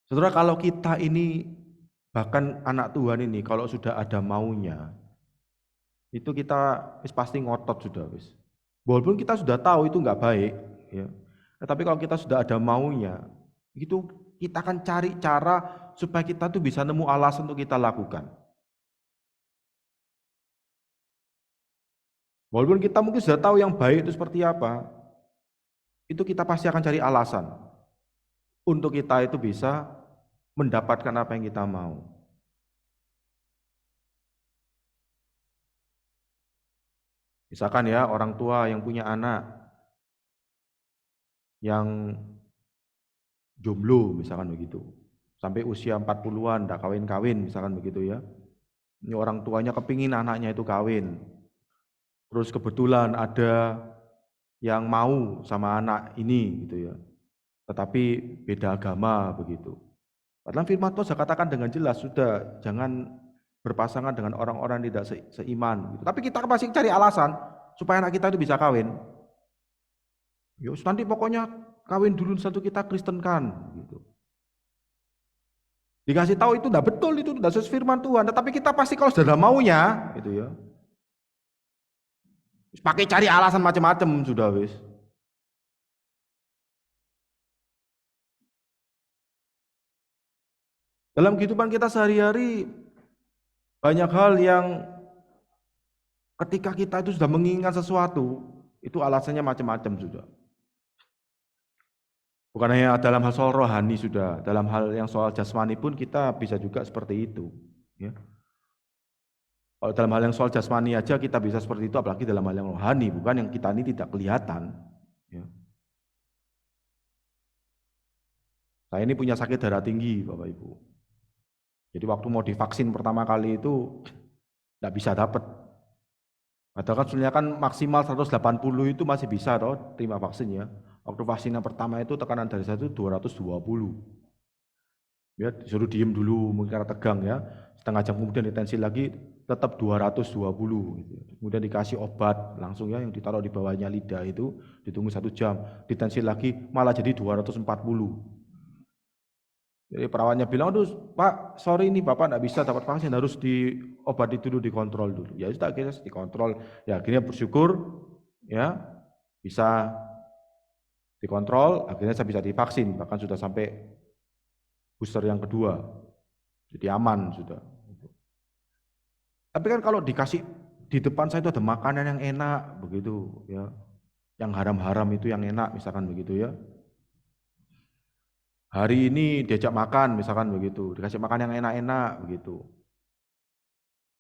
Saudara, kalau kita ini, bahkan anak Tuhan ini, kalau sudah ada maunya, itu kita pasti ngotot sudah wis. Walaupun kita sudah tahu itu nggak baik, ya. Tetapi kalau kita sudah ada maunya, itu kita akan cari cara supaya kita tuh bisa nemu alasan untuk kita lakukan. Walaupun kita mungkin sudah tahu yang baik itu seperti apa, itu kita pasti akan cari alasan untuk kita itu bisa mendapatkan apa yang kita mau. Misalkan ya, orang tua yang punya anak yang jomblo misalkan begitu, sampai usia 40-an tidak kawin-kawin misalkan begitu ya. Ini orang tuanya kepingin anaknya itu kawin. Terus kebetulan ada yang mau sama anak ini gitu ya. Tetapi beda agama begitu. Padahal firman Tuhan sudah katakan dengan jelas, sudah jangan berpasangan dengan orang-orang yang tidak seiman gitu. Tapi kita pasti cari alasan supaya anak kita itu bisa kawin. Yus nanti pokoknya kawin dulu satu kita kristenkan gitu. Dikasih tahu itu tidak betul, itu tidak sesuai firman Tuhan. Tetapi kita pasti kalau sudah ada maunya gitu ya, pakai cari alasan macam-macam sudah wis. Dalam kehidupan kita sehari-hari banyak hal yang ketika kita itu sudah menginginkan sesuatu, itu alasannya macam-macam sudah. Bukan hanya dalam hal soal rohani sudah, dalam hal yang soal jasmani pun kita bisa juga seperti itu. Ya. Kalau dalam hal yang soal jasmani aja kita bisa seperti itu, apalagi dalam hal yang rohani, bukan yang kita ini tidak kelihatan. Ya. Saya ini punya sakit darah tinggi, Bapak Ibu. Jadi waktu mau divaksin pertama kali itu tidak bisa dapat. Padahal kan sebenarnya kan maksimal 180 itu masih bisa toh terima vaksin ya. Waktu vaksin yang pertama itu tekanan darah saya itu 220. Ya, disuruh diem dulu mungkin karena tegang ya. Setengah jam kemudian ditensi lagi tetap 220 gitu. Kemudian dikasih obat langsung ya yang ditaruh di bawahnya lidah itu ditunggu 1 jam, ditensi lagi malah jadi 240. Jadi perawatnya bilang, aduh Pak, sorry ini Bapak tidak bisa dapat vaksin, harus diobati dulu, dikontrol dulu. Ya sudah akhirnya dikontrol, ya akhirnya bersyukur ya bisa dikontrol, akhirnya saya bisa divaksin, bahkan sudah sampai booster yang kedua, jadi aman sudah. Tapi kan kalau dikasih di depan saya itu ada makanan yang enak begitu ya, yang haram-haram itu yang enak misalkan begitu ya. Hari ini diajak makan misalkan begitu, dikasih makan yang enak-enak begitu.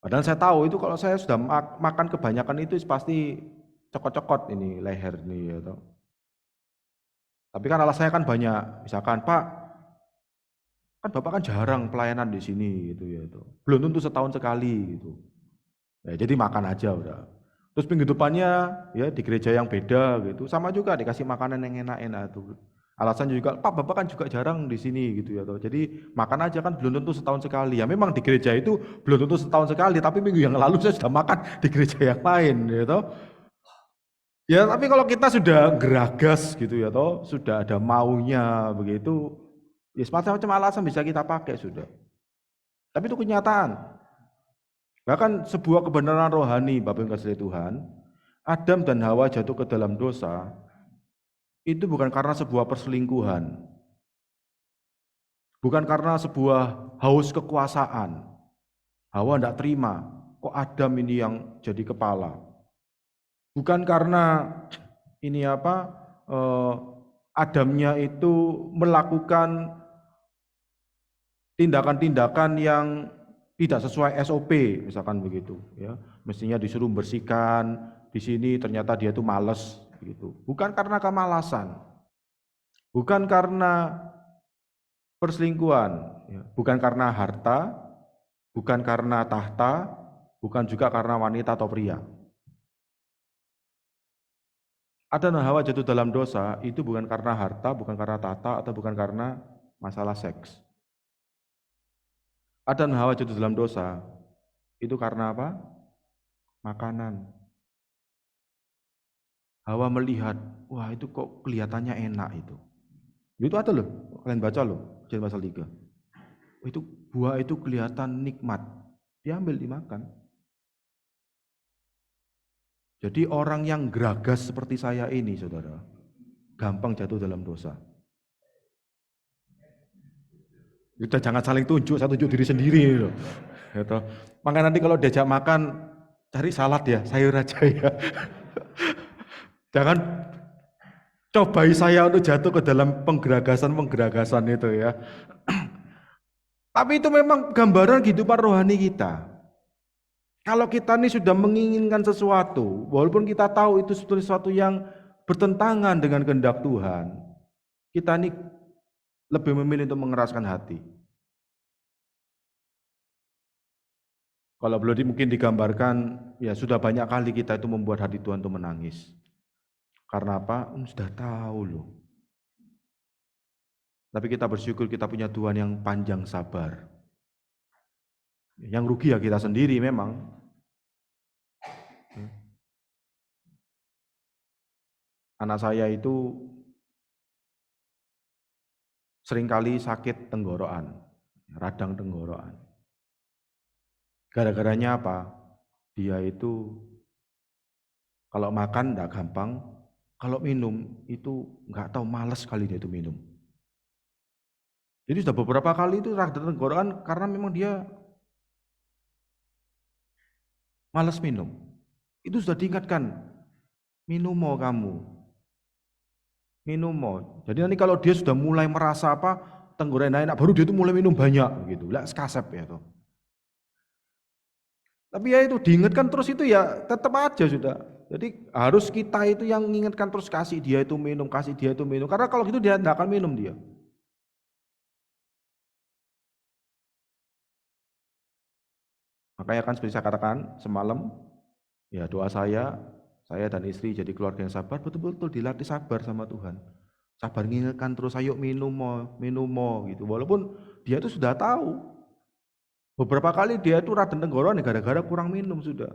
Padahal saya tahu itu kalau saya sudah makan kebanyakan itu pasti cokot-cokot ini leher nih ya toh. Tapi kan alasannya kan banyak, misalkan Pak, kan Bapak kan jarang pelayanan di sini gitu ya toh. Belum tentu setahun sekali gitu. Ya, jadi makan aja udah. Terus minggu depannya ya di gereja yang beda gitu, sama juga dikasih makanan yang enak-enak tuh. Alasannya juga, Pak Bapak kan juga jarang di sini gitu ya toh. Jadi makan aja kan belum tentu setahun sekali. Ya memang di gereja itu belum tentu setahun sekali, tapi minggu yang lalu saya sudah makan di gereja yang lain ya toh. Ya tapi kalau kita sudah geragas gitu ya toh, sudah ada maunya begitu, ya macam-macam alasan bisa kita pakai sudah. Tapi itu kenyataan. Bahkan sebuah kebenaran rohani Bapak yang kasih Tuhan, Adam dan Hawa jatuh ke dalam dosa, itu bukan karena sebuah perselingkuhan, bukan karena sebuah haus kekuasaan. Hawa tidak terima, kok Adam ini yang jadi kepala. Bukan karena ini Adamnya itu melakukan tindakan-tindakan yang tidak sesuai SOP, misalkan begitu. Ya, mestinya disuruh membersihkan di sini, ternyata dia itu malas. Begitu. Bukan karena kemalasan, bukan karena perselingkuhan, ya. Bukan karena harta, bukan karena tahta, bukan juga karena wanita atau pria. Adam dan Hawa jatuh dalam dosa itu bukan karena harta, bukan karena tahta, atau bukan karena masalah seks. Adam dan Hawa jatuh dalam dosa itu karena apa? Makanan. Hawa melihat, wah itu kok kelihatannya enak itu. Itu ada loh, kalian baca loh, Kejadian pasal 3. Itu buah itu kelihatan nikmat, diambil dimakan. Jadi orang yang geragas seperti saya ini, saudara, gampang jatuh dalam dosa. Kita jangan saling tunjuk, saya tunjuk diri sendiri loh. Gitu. Makanya nanti kalau diajak makan, cari salad ya, sayur aja ya. Jangan cobai saya untuk jatuh ke dalam penggeragasan itu ya. Tapi itu memang gambaran kehidupan rohani kita. Kalau kita ini sudah menginginkan sesuatu, walaupun kita tahu itu sesuatu yang bertentangan dengan kehendak Tuhan, kita ini lebih memilih untuk mengeraskan hati. Kalau belum mungkin digambarkan, ya sudah banyak kali kita itu membuat hati Tuhan itu menangis. Karena apa? Sudah tahu loh. Tapi kita bersyukur kita punya Tuhan yang panjang sabar. Yang rugi ya kita sendiri memang. Anak saya itu seringkali sakit tenggorokan, radang tenggorokan. Gara-garanya apa? Dia itu kalau makan enggak gampang, kalau minum itu enggak tahu, malas sekali dia itu minum. Jadi sudah beberapa kali itu radang tenggorokan karena memang dia malas minum. Itu sudah diingatkan, minum mau kamu. Minum mau. Jadi nanti kalau dia sudah mulai merasa apa, tenggorokan enak, baru dia itu mulai minum banyak gitu. Lah sekasep ya tuh. Tapi ya itu diingatkan terus itu ya tetap aja sudah. Jadi harus kita itu yang mengingatkan terus, kasih dia itu minum, kasih dia itu minum. Karena kalau gitu dia tidak akan minum dia. Makanya kan seperti saya katakan semalam, ya doa saya dan istri jadi keluarga yang sabar, betul-betul dilatih sabar sama Tuhan. Sabar mengingatkan terus, ayo minum mau gitu. Walaupun dia itu sudah tahu. Beberapa kali dia itu radang tenggorokan gara-gara kurang minum sudah.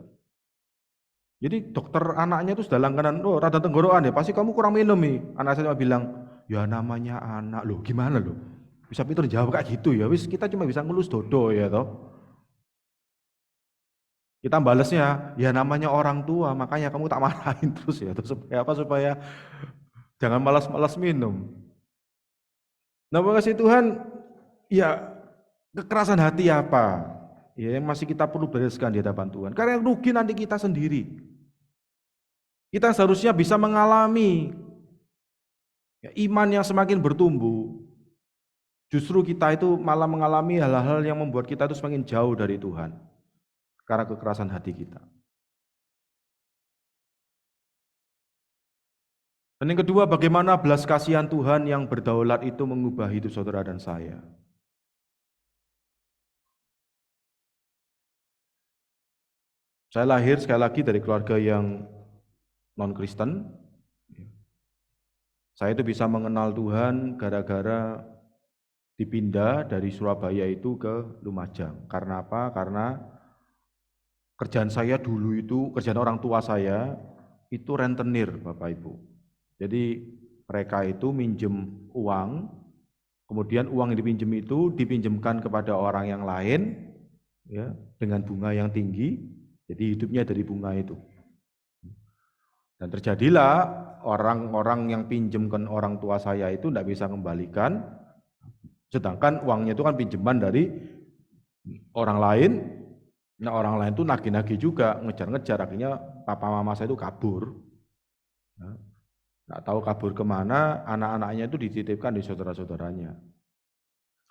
Jadi dokter anaknya itu sudah langganan, oh radang tenggorokan ya, pasti kamu kurang minum nih. Anak saya cuma bilang, ya namanya anak, loh gimana loh? Bisa pintar jawab kayak gitu ya, wis kita cuma bisa ngelus dodo ya toh. Kita balasnya, ya namanya orang tua, makanya kamu tak marahin terus ya, terus supaya apa? Supaya jangan malas-malas minum. Nah, makasih Tuhan, ya kekerasan hati apa? Ya yang masih kita perlu bereskan di hadapan Tuhan. Karena yang rugi nanti kita sendiri. Kita seharusnya bisa mengalami ya, iman yang semakin bertumbuh. Justru kita itu malah mengalami hal-hal yang membuat kita itu semakin jauh dari Tuhan. Karena kekerasan hati kita. Dan yang kedua, bagaimana belas kasihan Tuhan yang berdaulat itu mengubah hidup saudara dan saya. Saya lahir sekali lagi dari keluarga yang non-Kristen. Saya itu bisa mengenal Tuhan gara-gara dipindah dari Surabaya itu ke Lumajang. Karena apa? Karena kerjaan saya dulu itu, kerjaan orang tua saya itu rentenir Bapak Ibu. Jadi mereka itu minjem uang, kemudian uang yang dipinjem itu dipinjemkan kepada orang yang lain ya, dengan bunga yang tinggi, jadi hidupnya dari bunga itu. Dan terjadilah orang-orang yang pinjemkan orang tua saya itu tidak bisa kembalikan, sedangkan uangnya itu kan pinjaman dari orang lain. Nah orang lain itu nagih-nagih juga, ngejar-ngejar, akhirnya papa mama saya itu kabur. Nggak tahu kabur kemana, anak-anaknya itu dititipkan di saudara-saudaranya.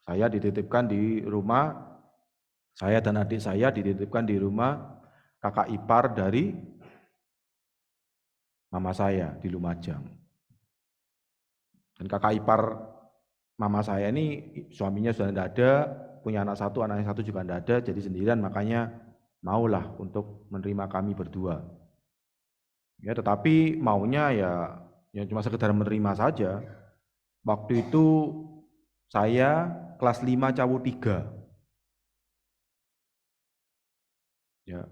Saya dititipkan di rumah, saya dan adik saya dititipkan di rumah kakak ipar dari mama saya di Lumajang. Dan kakak ipar mama saya ini suaminya sudah tidak ada, punya anak satu, anaknya satu juga tidak ada, jadi sendirian, makanya maulah untuk menerima kami berdua. Ya, tetapi maunya ya cuma sekedar menerima saja. Waktu itu saya kelas 5 cawu 3. Ya.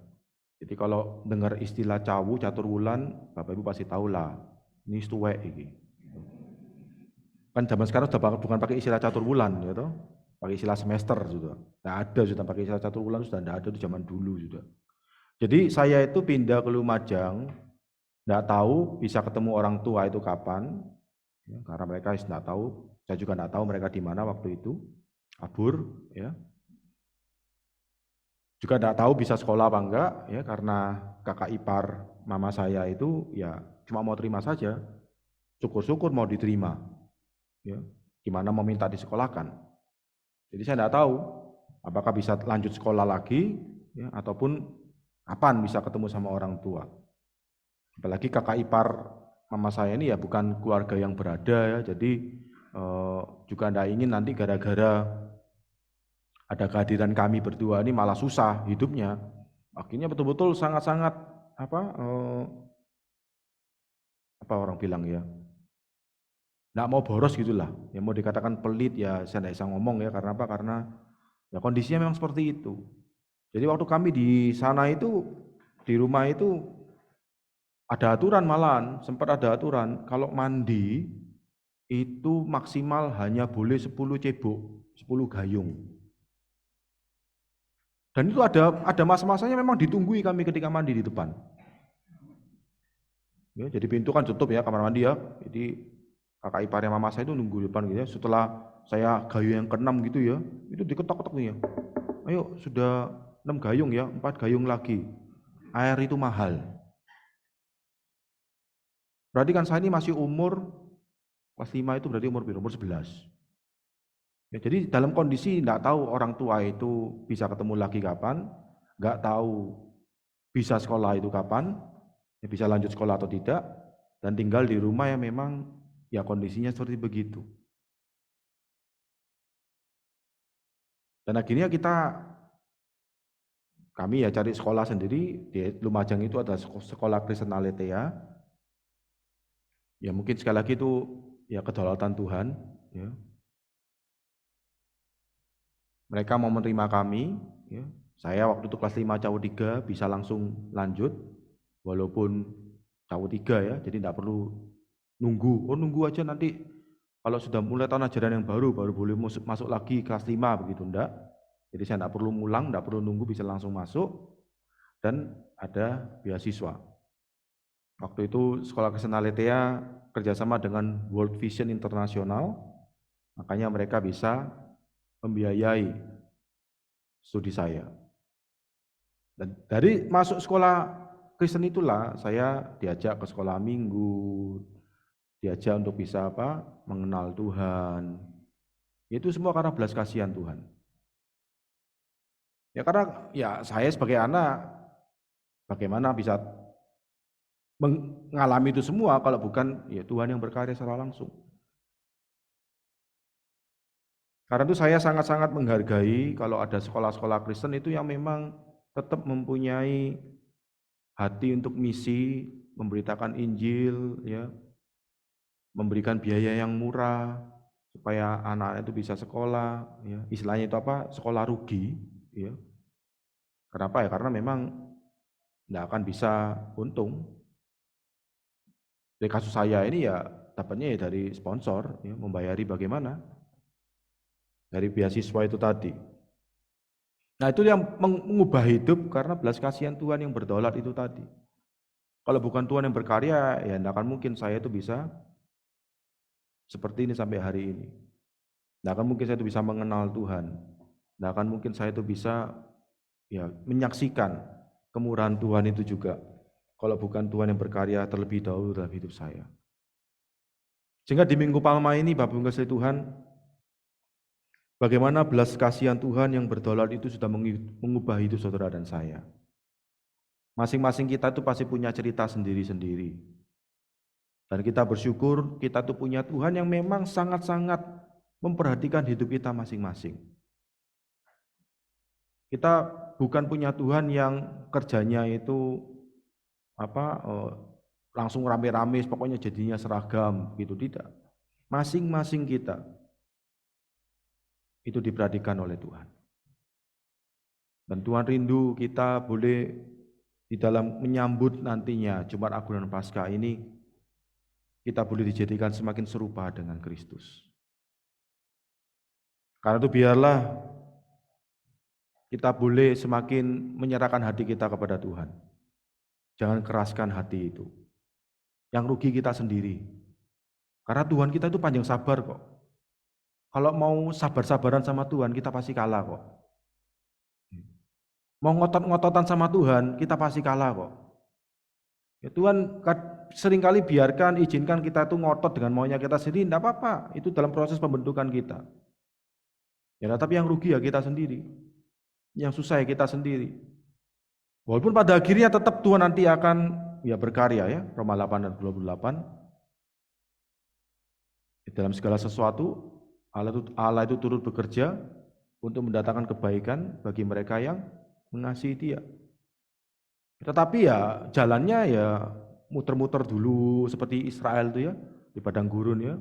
Jadi kalau dengar istilah cawu catur wulan, Bapak Ibu pasti tahu lah. Ini tuwek iki. Kan zaman sekarang sudah bukan pakai istilah catur wulan ya toh. Pakai istilah semester sudah. Tidak ada sudah pakai istilah catur wulan, sudah tidak ada itu zaman dulu sudah. Jadi saya itu pindah ke Lumajang, tidak tahu bisa ketemu orang tua itu kapan, ya, karena mereka tidak tahu, saya juga tidak tahu mereka di mana waktu itu, kabur, ya. Juga tidak tahu bisa sekolah apa enggak, ya, karena kakak ipar mama saya itu ya cuma mau terima saja, syukur-syukur mau diterima, ya, gimana mau minta disekolahkan. Jadi saya tidak tahu apakah bisa lanjut sekolah lagi, ya, ataupun kapan bisa ketemu sama orang tua. Apalagi kakak ipar mama saya ini ya bukan keluarga yang berada ya, jadi juga tidak ingin nanti gara-gara ada kehadiran kami berdua ini malah susah hidupnya. Akhirnya betul-betul sangat-sangat apa orang bilang ya, tidak mau boros gitulah. Ya mau dikatakan pelit ya saya tidak bisa ngomong ya, karena apa? Karena ya kondisinya memang seperti itu. Jadi waktu kami di sana itu, di rumah itu ada aturan malahan, sempat ada aturan kalau mandi itu maksimal hanya boleh 10 cebok, 10 gayung. Dan itu ada masa-masanya memang ditunggui kami ketika mandi di depan. Ya, jadi pintu kan tutup ya kamar mandi ya. Jadi kakak iparnya mama saya itu nunggu di depan gitu ya. Setelah saya gayung yang ke-6 gitu ya, itu diketok-ketok nih ya. Ayo sudah 6 gayung ya, 4 gayung lagi. Air itu mahal. Berarti kan saya ini masih umur kelas 5 itu berarti umur 11. Ya, jadi dalam kondisi tidak tahu orang tua itu bisa ketemu lagi kapan, nggak tahu bisa sekolah itu kapan, ya bisa lanjut sekolah atau tidak, dan tinggal di rumah yang memang ya kondisinya seperti begitu. Dan akhirnya kami ya cari sekolah sendiri. Di Lumajang itu ada sekolah Kristen Aletheia. Ya mungkin sekali lagi itu ya kedaulatan Tuhan. Ya. Mereka mau menerima kami. Ya. Saya waktu itu kelas 5 cawu 3 bisa langsung lanjut, walaupun cawu 3 ya, jadi tidak perlu nunggu. Oh nunggu aja nanti kalau sudah mulai tahun ajaran yang baru boleh masuk lagi kelas 5 begitu, enggak. Jadi saya tidak perlu ngulang, tidak perlu nunggu, bisa langsung masuk, dan ada beasiswa. Waktu itu sekolah Kristen Aletheia kerjasama dengan World Vision Internasional, makanya mereka bisa membiayai studi saya. Dan dari masuk sekolah Kristen itulah saya diajak ke sekolah minggu, diajak untuk bisa mengenal Tuhan. Itu semua karena belas kasihan Tuhan. Ya karena ya saya sebagai anak bagaimana bisa mengalami itu semua kalau bukan ya Tuhan yang berkarya secara langsung. Karena itu saya sangat-sangat menghargai kalau ada sekolah-sekolah Kristen itu yang memang tetap mempunyai hati untuk misi, memberitakan Injil, ya, memberikan biaya yang murah supaya anak itu bisa sekolah. Ya. Istilahnya itu sekolah rugi. Ya. Kenapa ya? Karena memang tidak akan bisa untung. Dari kasus saya ini ya dapatnya ya dari sponsor, ya, membayari bagaimana? Dari beasiswa itu tadi. Nah itu yang mengubah hidup karena belas kasihan Tuhan yang berdaulat itu tadi. Kalau bukan Tuhan yang berkarya, ya tidak akan mungkin saya itu bisa seperti ini sampai hari ini. Tidak akan mungkin saya itu bisa mengenal Tuhan. Tidak akan mungkin saya itu bisa ya menyaksikan kemurahan Tuhan itu juga. Kalau bukan Tuhan yang berkarya terlebih dahulu dalam hidup saya. Sehingga di Minggu Palma ini, Bapak Ibu kasih Tuhan, bagaimana belas kasihan Tuhan yang berdaulat itu sudah mengubah hidup saudara dan saya. Masing-masing kita itu pasti punya cerita sendiri-sendiri. Dan kita bersyukur kita itu punya Tuhan yang memang sangat-sangat memperhatikan hidup kita masing-masing. Kita bukan punya Tuhan yang kerjanya itu langsung rame-rame, pokoknya jadinya seragam, gitu tidak. Masing-masing kita itu diperhatikan oleh Tuhan. Dan Tuhan rindu kita boleh di dalam menyambut nantinya Jumat Agung dan Paskah ini, kita boleh dijadikan semakin serupa dengan Kristus. Karena itu biarlah kita boleh semakin menyerahkan hati kita kepada Tuhan. Jangan keraskan hati itu. Yang rugi kita sendiri. Karena Tuhan kita itu panjang sabar kok. Kalau mau sabar-sabaran sama Tuhan, kita pasti kalah kok. Mau ngotot-ngototan sama Tuhan, kita pasti kalah kok. Ya, Tuhan seringkali biarkan, izinkan kita itu ngotot dengan maunya kita sendiri, tidak apa-apa. Itu dalam proses pembentukan kita. Ya, tapi yang rugi ya kita sendiri. Yang susah ya kita sendiri. Walaupun pada akhirnya tetap Tuhan nanti akan ya berkarya ya, Roma 8 dan 28. Dalam segala sesuatu, Allah itu turut bekerja untuk mendatangkan kebaikan bagi mereka yang mengasihi Dia. Tetapi ya jalannya ya muter-muter dulu seperti Israel itu ya, di padang gurun ya.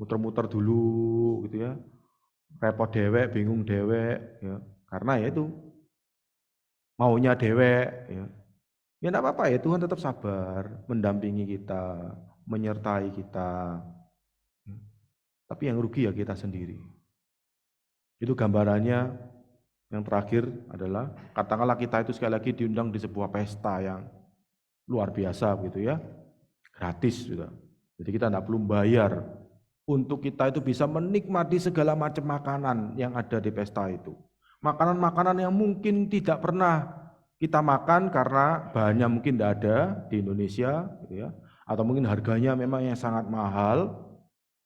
Muter-muter dulu gitu ya. Repot dewek, bingung dewek ya. Karena ya itu maunya dewek ya. Ya enggak apa-apa ya, Tuhan tetap sabar, mendampingi kita, menyertai kita. Tapi yang rugi ya kita sendiri. Itu gambarannya. Yang terakhir adalah, katakanlah kita itu sekali lagi diundang di sebuah pesta yang luar biasa gitu ya, gratis juga. Jadi kita tidak perlu bayar untuk kita itu bisa menikmati segala macam makanan yang ada di pesta itu. Makanan-makanan yang mungkin tidak pernah kita makan karena bahannya mungkin tidak ada di Indonesia, gitu ya, atau mungkin harganya memang yang sangat mahal.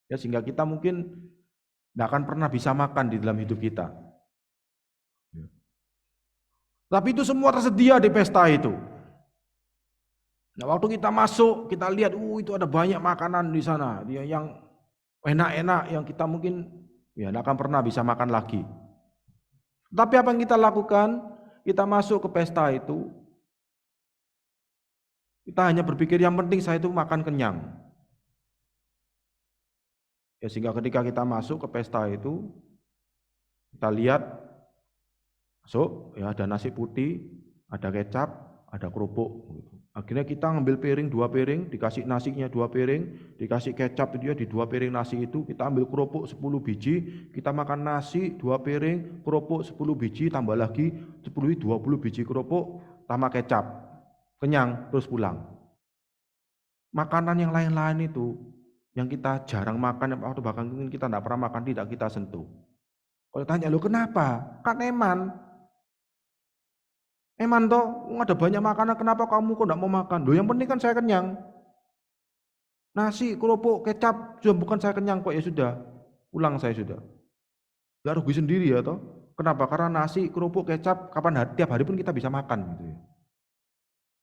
Ya, sehingga kita mungkin tidak akan pernah bisa makan di dalam hidup kita. Ya. Tapi itu semua tersedia di pesta itu. Nah, waktu kita masuk, kita lihat, itu ada banyak makanan di sana, yang enak-enak, yang kita mungkin ya tidak akan pernah bisa makan lagi. Tapi apa yang kita lakukan? Kita masuk ke pesta itu, kita hanya berpikir yang penting saya itu makan kenyang. Ya, sehingga ketika kita masuk ke pesta itu, kita lihat, masuk, ya ada nasi putih, ada kecap, ada kerupuk. Gitu. Akhirnya kita ngambil piring 2 piring, dikasih nasinya 2 piring, dikasih kecap itu ya di 2 piring nasi itu, kita ambil kerupuk 10 biji, kita makan nasi 2 piring, kerupuk 10 biji, tambah lagi 20 biji kerupuk, tambah kecap, kenyang, terus pulang. Makanan yang lain-lain itu, yang kita jarang makan, atau bahkan mungkin kita tidak pernah makan, tidak kita sentuh. Kalau tanya, lo kenapa? Kan eman toh, ada banyak makanan, kenapa kamu kok tidak mau makan? Loh, yang penting kan saya kenyang. Nasi, kerupuk, kecap, sudah bukan saya kenyang kok, ya sudah, pulang saya sudah. Gak rugi sendiri ya toh. Kenapa? Karena nasi, kerupuk, kecap, tiap hari pun kita bisa makan gitu ya.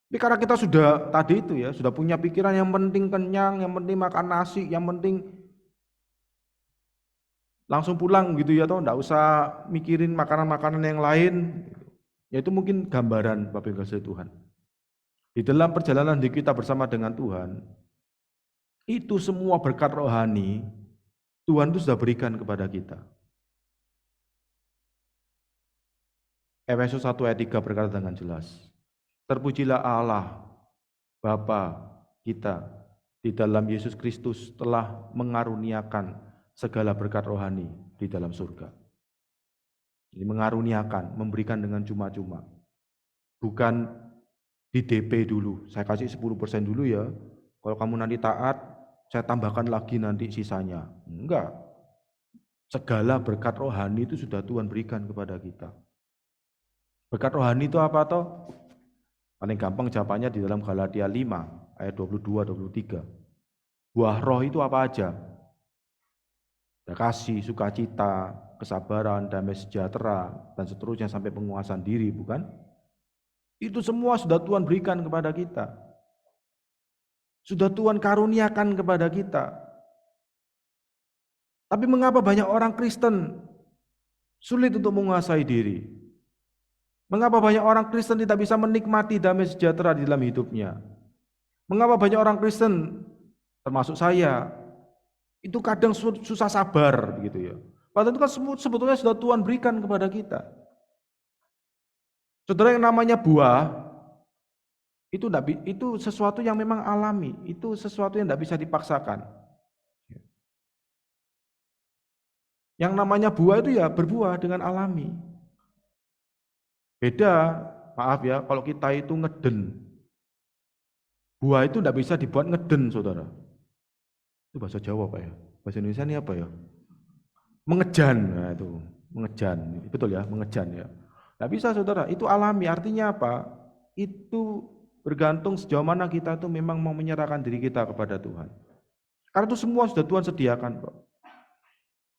Tapi karena kita sudah tadi itu ya, sudah punya pikiran yang penting kenyang, yang penting makan nasi, yang penting langsung pulang gitu ya toh, enggak usah mikirin makanan-makanan yang lain. Ya itu mungkin gambaran Bapak Ibu kasih Tuhan. Di dalam perjalanan hidup kita bersama dengan Tuhan, itu semua berkat rohani Tuhan itu sudah berikan kepada kita. Efesus 1 ayat 3 berkata dengan jelas, terpujilah Allah, Bapa kita, di dalam Yesus Kristus telah mengaruniakan segala berkat rohani di dalam surga. Jadi mengaruniakan, memberikan dengan cuma-cuma. Bukan di DP dulu, saya kasih 10% dulu ya, kalau kamu nanti taat, saya tambahkan lagi nanti sisanya. Enggak. Segala berkat rohani itu sudah Tuhan berikan kepada kita. Berkat rohani itu apa toh? Paling gampang jawabannya di dalam Galatia 5 ayat 22-23. Buah roh itu apa aja? Kasih, sukacita, kesabaran, damai sejahtera, dan seterusnya sampai penguasaan diri, bukan? Itu semua sudah Tuhan berikan kepada kita. Sudah Tuhan karuniakan kepada kita. Tapi mengapa banyak orang Kristen sulit untuk menguasai diri? Mengapa banyak orang Kristen tidak bisa menikmati damai sejahtera di dalam hidupnya? Mengapa banyak orang Kristen, termasuk saya, itu kadang susah sabar gitu ya. Padahal itu kan sebetulnya sudah Tuhan berikan kepada kita. Saudara, yang namanya buah itu sesuatu yang memang alami, itu sesuatu yang tidak bisa dipaksakan. Yang namanya buah itu ya berbuah dengan alami. Beda, maaf ya, kalau kita itu ngeden. Buah itu tidak bisa dibuat ngeden, saudara. Itu bahasa Jawa Pak ya. Bahasa Indonesia ini apa ya? Mengejan, nah itu mengejan, betul ya, mengejan ya. Tidak bisa saudara, itu alami, artinya apa? Itu bergantung sejauh mana kita itu memang mau menyerahkan diri kita kepada Tuhan. Karena itu semua sudah Tuhan sediakan kok.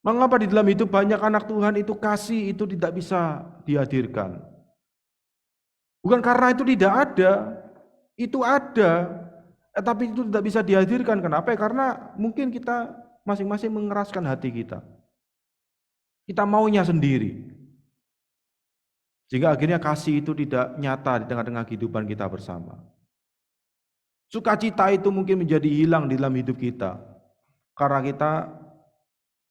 Mengapa di dalam hidup banyak anak Tuhan itu kasih itu tidak bisa dihadirkan? Bukan karena itu tidak ada, itu ada, tapi itu tidak bisa dihadirkan. Kenapa? Karena mungkin kita masing-masing mengeraskan hati kita. Kita maunya sendiri. Sehingga akhirnya kasih itu tidak nyata di tengah-tengah kehidupan kita bersama. Sukacita itu mungkin menjadi hilang di dalam hidup kita. Karena kita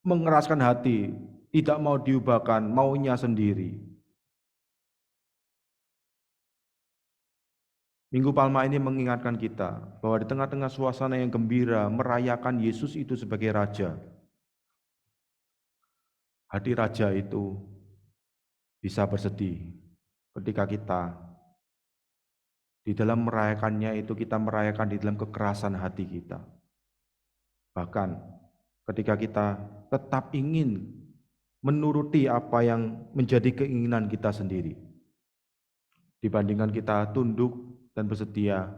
mengeraskan hati, tidak mau diubahkan, maunya sendiri. Minggu Palma ini mengingatkan kita bahwa di tengah-tengah suasana yang gembira, merayakan Yesus itu sebagai Raja. Hati Raja itu bisa bersedih ketika kita di dalam merayakannya itu kita merayakan di dalam kekerasan hati kita. Bahkan ketika kita tetap ingin menuruti apa yang menjadi keinginan kita sendiri. Dibandingkan kita tunduk dan bersedia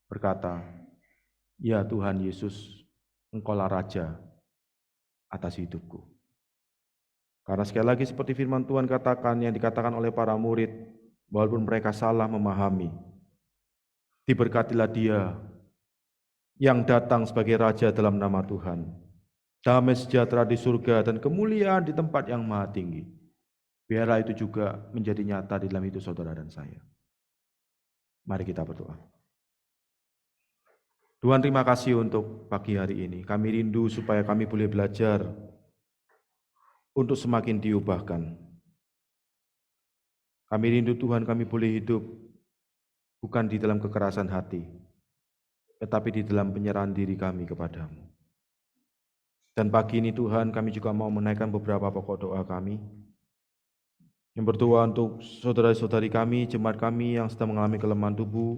berkata, "Ya Tuhan Yesus, Engkaulah Raja atas hidupku." Karena sekali lagi seperti firman Tuhan katakan yang dikatakan oleh para murid, walaupun mereka salah memahami, diberkatilah dia yang datang sebagai Raja dalam nama Tuhan. Damai sejahtera di surga dan kemuliaan di tempat yang maha tinggi. Biarlah itu juga menjadi nyata di dalam hidup saudara dan saya. Mari kita berdoa. Tuhan, terima kasih untuk pagi hari ini. Kami rindu supaya kami boleh belajar untuk semakin diubahkan. Kami rindu Tuhan, kami boleh hidup bukan di dalam kekerasan hati, tetapi di dalam penyerahan diri kami kepadamu. Dan pagi ini Tuhan, kami juga mau menaikkan beberapa pokok doa kami. Yang berdoa untuk saudara-saudari kami, jemaat kami yang sedang mengalami kelemahan tubuh,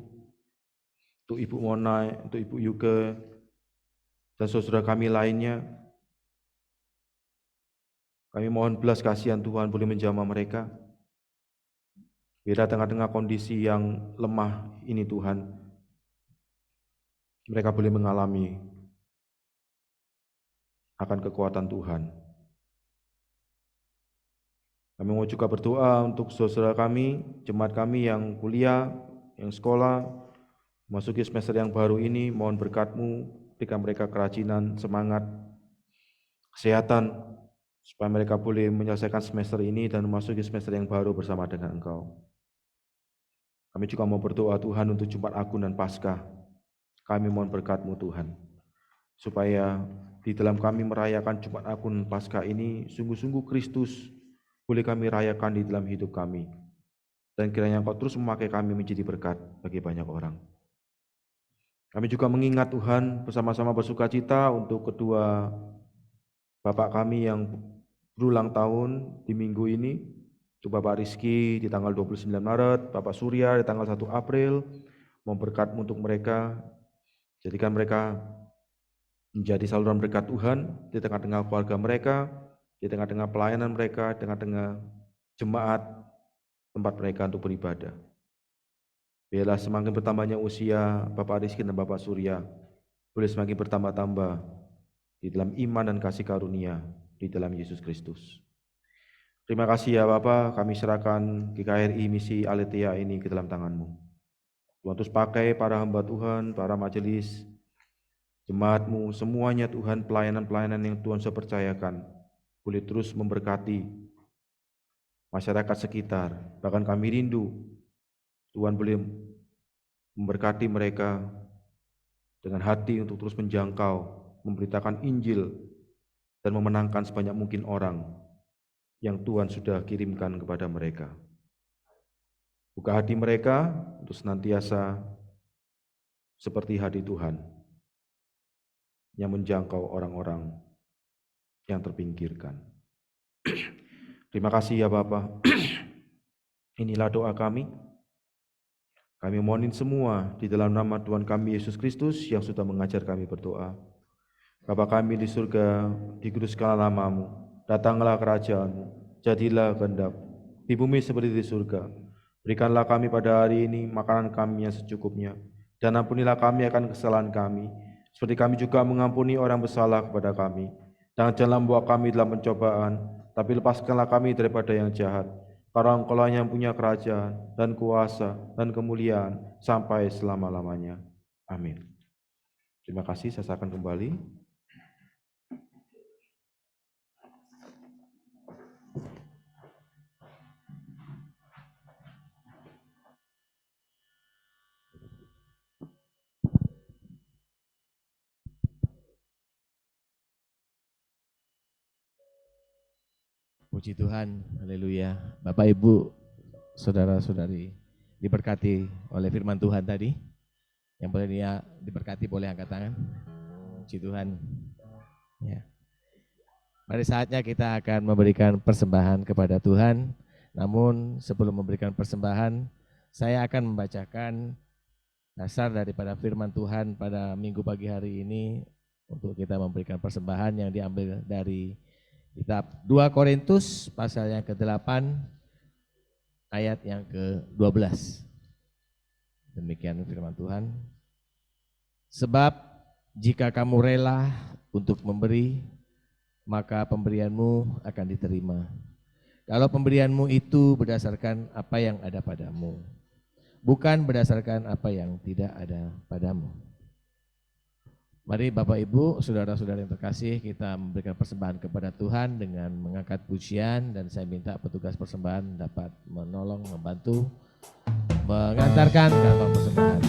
untuk Ibu Mona, untuk Ibu Yuke, dan saudara kami lainnya. Kami mohon belas kasihan Tuhan boleh menjamah mereka. Bila tengah-tengah kondisi yang lemah ini Tuhan, mereka boleh mengalami akan kekuatan Tuhan. Kami mau juga berdoa untuk saudara kami, jemaat kami yang kuliah, yang sekolah, memasuki semester yang baru ini, mohon berkat-Mu, berikan mereka kerajinan, semangat, kesehatan, supaya mereka boleh menyelesaikan semester ini dan memasuki semester yang baru bersama dengan Engkau. Kami juga mau berdoa Tuhan untuk Jumat Agung dan Paskah. Kami mohon berkat-Mu Tuhan, supaya di dalam kami merayakan Jumat Agung dan Paskah ini, sungguh-sungguh Kristus boleh kami rayakan di dalam hidup kami. Dan kiranya Engkau terus memakai kami menjadi berkat bagi banyak orang. Kami juga mengingat Tuhan bersama-sama bersukacita untuk kedua Bapak kami yang berulang tahun di minggu ini, untuk Bapak Rizky di tanggal 29 Maret, Bapak Surya di tanggal 1 April, memberkat untuk mereka, jadikan mereka menjadi saluran berkat Tuhan di tengah-tengah keluarga mereka, di tengah-tengah pelayanan mereka, di tengah-tengah jemaat tempat mereka untuk beribadah. Biarlah semakin bertambahnya usia Bapak Rizky dan Bapak Surya, boleh semakin bertambah-tambah di dalam iman dan kasih karunia di dalam Yesus Kristus. Terima kasih ya Bapak, kami serahkan GKRI Misi Aletheia ini ke dalam tangan-Mu. Tuhan terus pakai para hamba Tuhan, para majelis, jemaat-Mu, semuanya Tuhan, pelayanan-pelayanan yang Tuhan sudah percayakan, boleh terus memberkati masyarakat sekitar. Bahkan kami rindu Tuhan boleh memberkati mereka dengan hati untuk terus menjangkau, memberitakan Injil, dan memenangkan sebanyak mungkin orang yang Tuhan sudah kirimkan kepada mereka. Buka hati mereka untuk senantiasa seperti hati Tuhan yang menjangkau orang-orang yang terpinggirkan. Terima kasih ya Bapa. Inilah doa kami. Kami mohon semua di dalam nama Tuhan kami Yesus Kristus yang sudah mengajar kami berdoa. Bapa kami di surga, dikuduskanlah nama-Mu, datanglah kerajaan-Mu, jadilah kehendak di bumi seperti di surga. Berikanlah kami pada hari ini makanan kami yang secukupnya, dan ampunilah kami akan kesalahan kami, seperti kami juga mengampuni orang bersalah kepada kami. Dan janganlah membawa kami dalam pencobaan, tapi lepaskanlah kami daripada yang jahat. Karena Engkau-lah yang punya kerajaan dan kuasa dan kemuliaan sampai selama-lamanya. Amin. Terima kasih, saya serahkan kembali. Puji Tuhan, haleluya. Bapak, Ibu, saudara-saudari, diberkati oleh firman Tuhan tadi. Yang boleh dia diberkati boleh angkat tangan. Puji Tuhan. Ya. Mari saatnya kita akan memberikan persembahan kepada Tuhan. Namun sebelum memberikan persembahan, saya akan membacakan dasar daripada firman Tuhan pada minggu pagi hari ini untuk kita memberikan persembahan yang diambil dari kitab 2 Korintus pasal yang ke-8 ayat yang ke-12. Demikian firman Tuhan. Sebab jika kamu rela untuk memberi, maka pemberianmu akan diterima. Kalau pemberianmu itu berdasarkan apa yang ada padamu, bukan berdasarkan apa yang tidak ada padamu. Mari Bapak Ibu, saudara-saudara yang terkasih, kita memberikan persembahan kepada Tuhan dengan mengangkat pujian, dan saya minta petugas persembahan dapat menolong, membantu, mengantarkan kantong persembahan.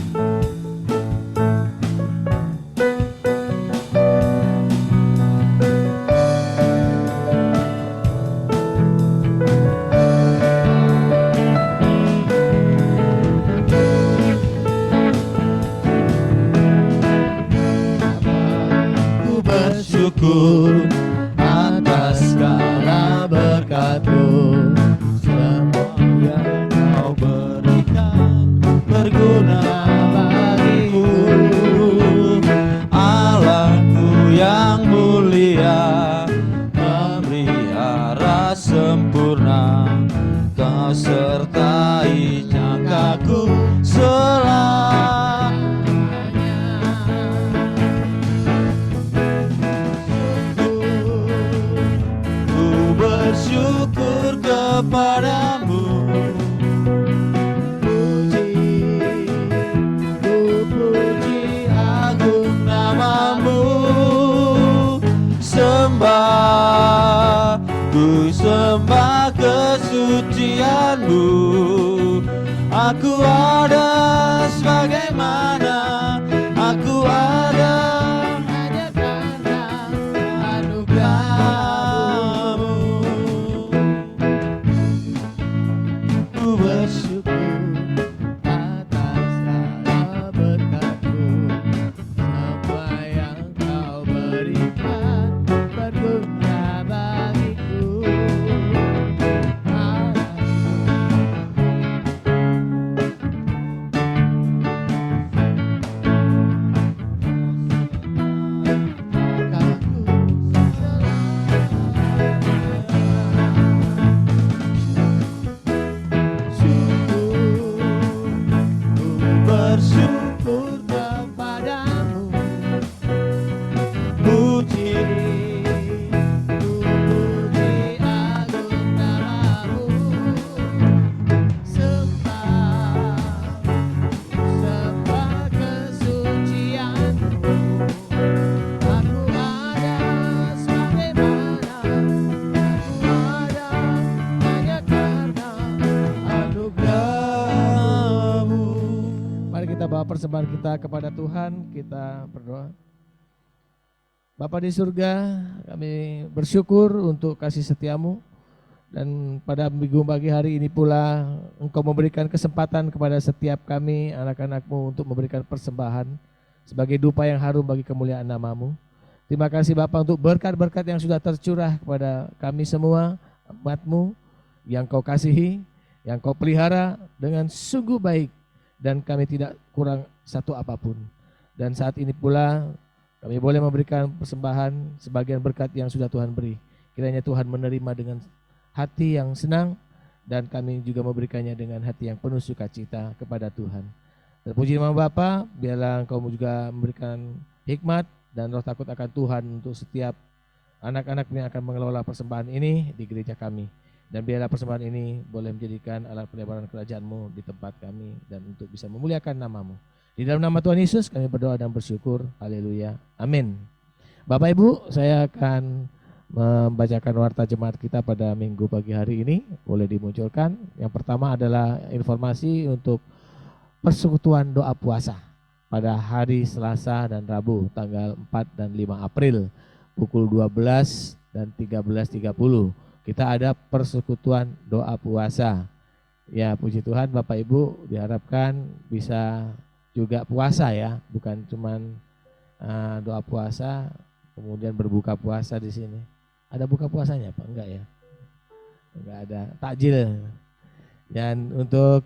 Bersyukur atas segala berkat-Mu, semua yang Kau berikan berguna bagiku. Allahku yang mulia, memelihara sempurna, Kau sertai jangkaku selamanya. Bersyukur kepadamu, puji agung nama-Mu, ku sembah kesucian-Mu. Aku ada sebagaimana aku ada hanya karena anugerah-Mu. Ku bersyukur atas segala berkat-Mu, semua yang Kau berikan berguna bagiku. persembahan kita kepada Tuhan, kita berdoa. Bapa di surga, kami bersyukur untuk kasih setiamu, dan pada minggu pagi hari ini pula Engkau memberikan kesempatan kepada setiap kami anak-anak-Mu untuk memberikan persembahan sebagai dupa yang harum bagi kemuliaan nama-Mu. Terima kasih Bapa untuk berkat-berkat yang sudah tercurah kepada kami semua, umat-Mu yang Kau kasihi, yang Kau pelihara dengan sungguh baik, dan kami tidak kurang satu apapun. Dan saat ini pula kami boleh memberikan persembahan sebagian berkat yang sudah Tuhan beri. Kiranya Tuhan menerima dengan hati yang senang, dan kami juga memberikannya dengan hati yang penuh sukacita kepada Tuhan. Terpuji nama Bapa, biarlah Engkau juga memberikan hikmat dan roh takut akan Tuhan untuk setiap anak-anak yang akan mengelola persembahan ini di gereja kami. Dan biarlah persembahan ini boleh menjadikan alat pelebaran kerajaan-Mu di tempat kami, dan untuk bisa memuliakan nama-Mu. Di dalam nama Tuhan Yesus kami berdoa dan bersyukur. Haleluya. Amin. Bapak Ibu, saya akan membacakan warta jemaat kita pada minggu pagi hari ini. Boleh dimunculkan. Yang pertama adalah informasi untuk persekutuan doa puasa pada hari Selasa dan Rabu tanggal 4 dan 5 April pukul 12 dan 13.30. Kita ada persekutuan doa puasa. Ya, puji Tuhan Bapak Ibu, diharapkan bisa juga puasa ya, bukan cuman doa puasa kemudian berbuka puasa di sini. Ada buka puasanya Pak? Enggak ya? Enggak ada. Takjil. Dan untuk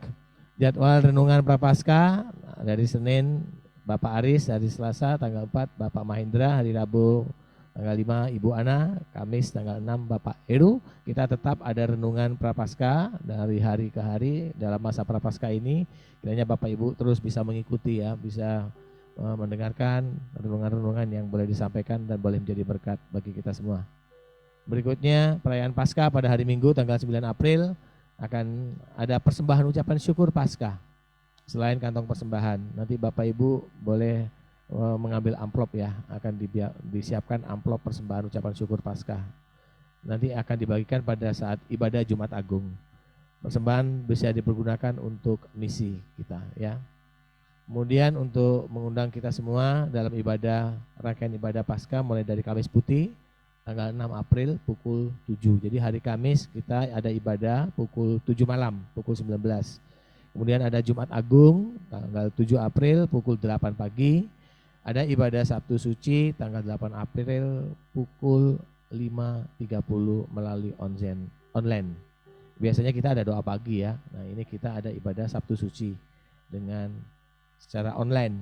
jadwal renungan Prapaskah dari Senin Bapak Aris, hari Selasa tanggal 4 Bapak Mahendra, hari Rabu tanggal 5 Ibu Ana, Kamis tanggal 6 Bapak Heru. Kita tetap ada renungan Prapaskah dari hari ke hari dalam masa Prapaskah ini. Kiranya Bapak Ibu terus bisa mengikuti ya, bisa mendengarkan renungan-renungan yang boleh disampaikan dan boleh menjadi berkat bagi kita semua. Berikutnya perayaan Paskah pada hari Minggu tanggal 9 April akan ada persembahan ucapan syukur Paskah. Selain kantong persembahan, nanti Bapak Ibu boleh mengambil amplop ya, akan disiapkan amplop persembahan ucapan syukur Paskah. Nanti akan dibagikan pada saat ibadah Jumat Agung. Persembahan bisa dipergunakan untuk misi kita ya. Kemudian untuk mengundang kita semua dalam ibadah, rangkaian ibadah Paskah mulai dari Kamis Putih tanggal 6 April pukul 7. Jadi hari Kamis kita ada ibadah pukul 7 malam, pukul 19. Kemudian ada Jumat Agung tanggal 7 April pukul 8 pagi. Ada ibadah Sabtu Suci tanggal 8 April pukul 5.30 melalui online. Biasanya kita ada doa pagi ya. Nah, ini kita ada ibadah Sabtu Suci dengan secara online.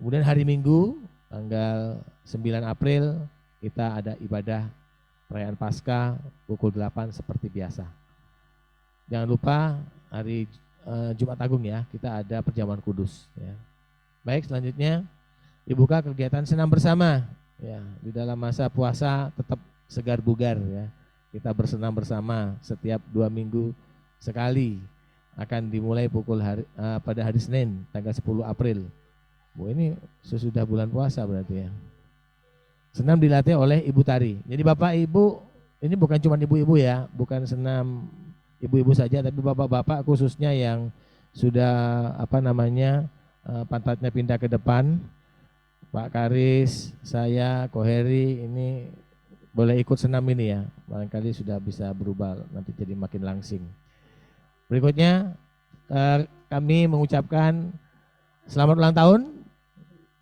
Kemudian hari Minggu tanggal 9 April kita ada ibadah perayaan Paskah pukul 8 seperti biasa. Jangan lupa hari Jumat Agung ya, kita ada perjamuan kudus ya. Baik, selanjutnya dibuka kegiatan senam bersama ya. Di dalam masa puasa tetap segar bugar ya. Kita bersenam bersama setiap 2 minggu sekali. Akan dimulai pada hari Senin tanggal 10 April. Ini sesudah bulan puasa berarti ya. Senam dilatih oleh Ibu Tari. Jadi Bapak Ibu, ini bukan cuma ibu-ibu ya, bukan senam ibu-ibu saja, tapi bapak-bapak khususnya yang sudah pantatnya pindah ke depan. Pak Karis, saya, Koheri ini boleh ikut senam ini ya, barangkali sudah bisa berubah nanti jadi makin langsing. Berikutnya kami mengucapkan selamat ulang tahun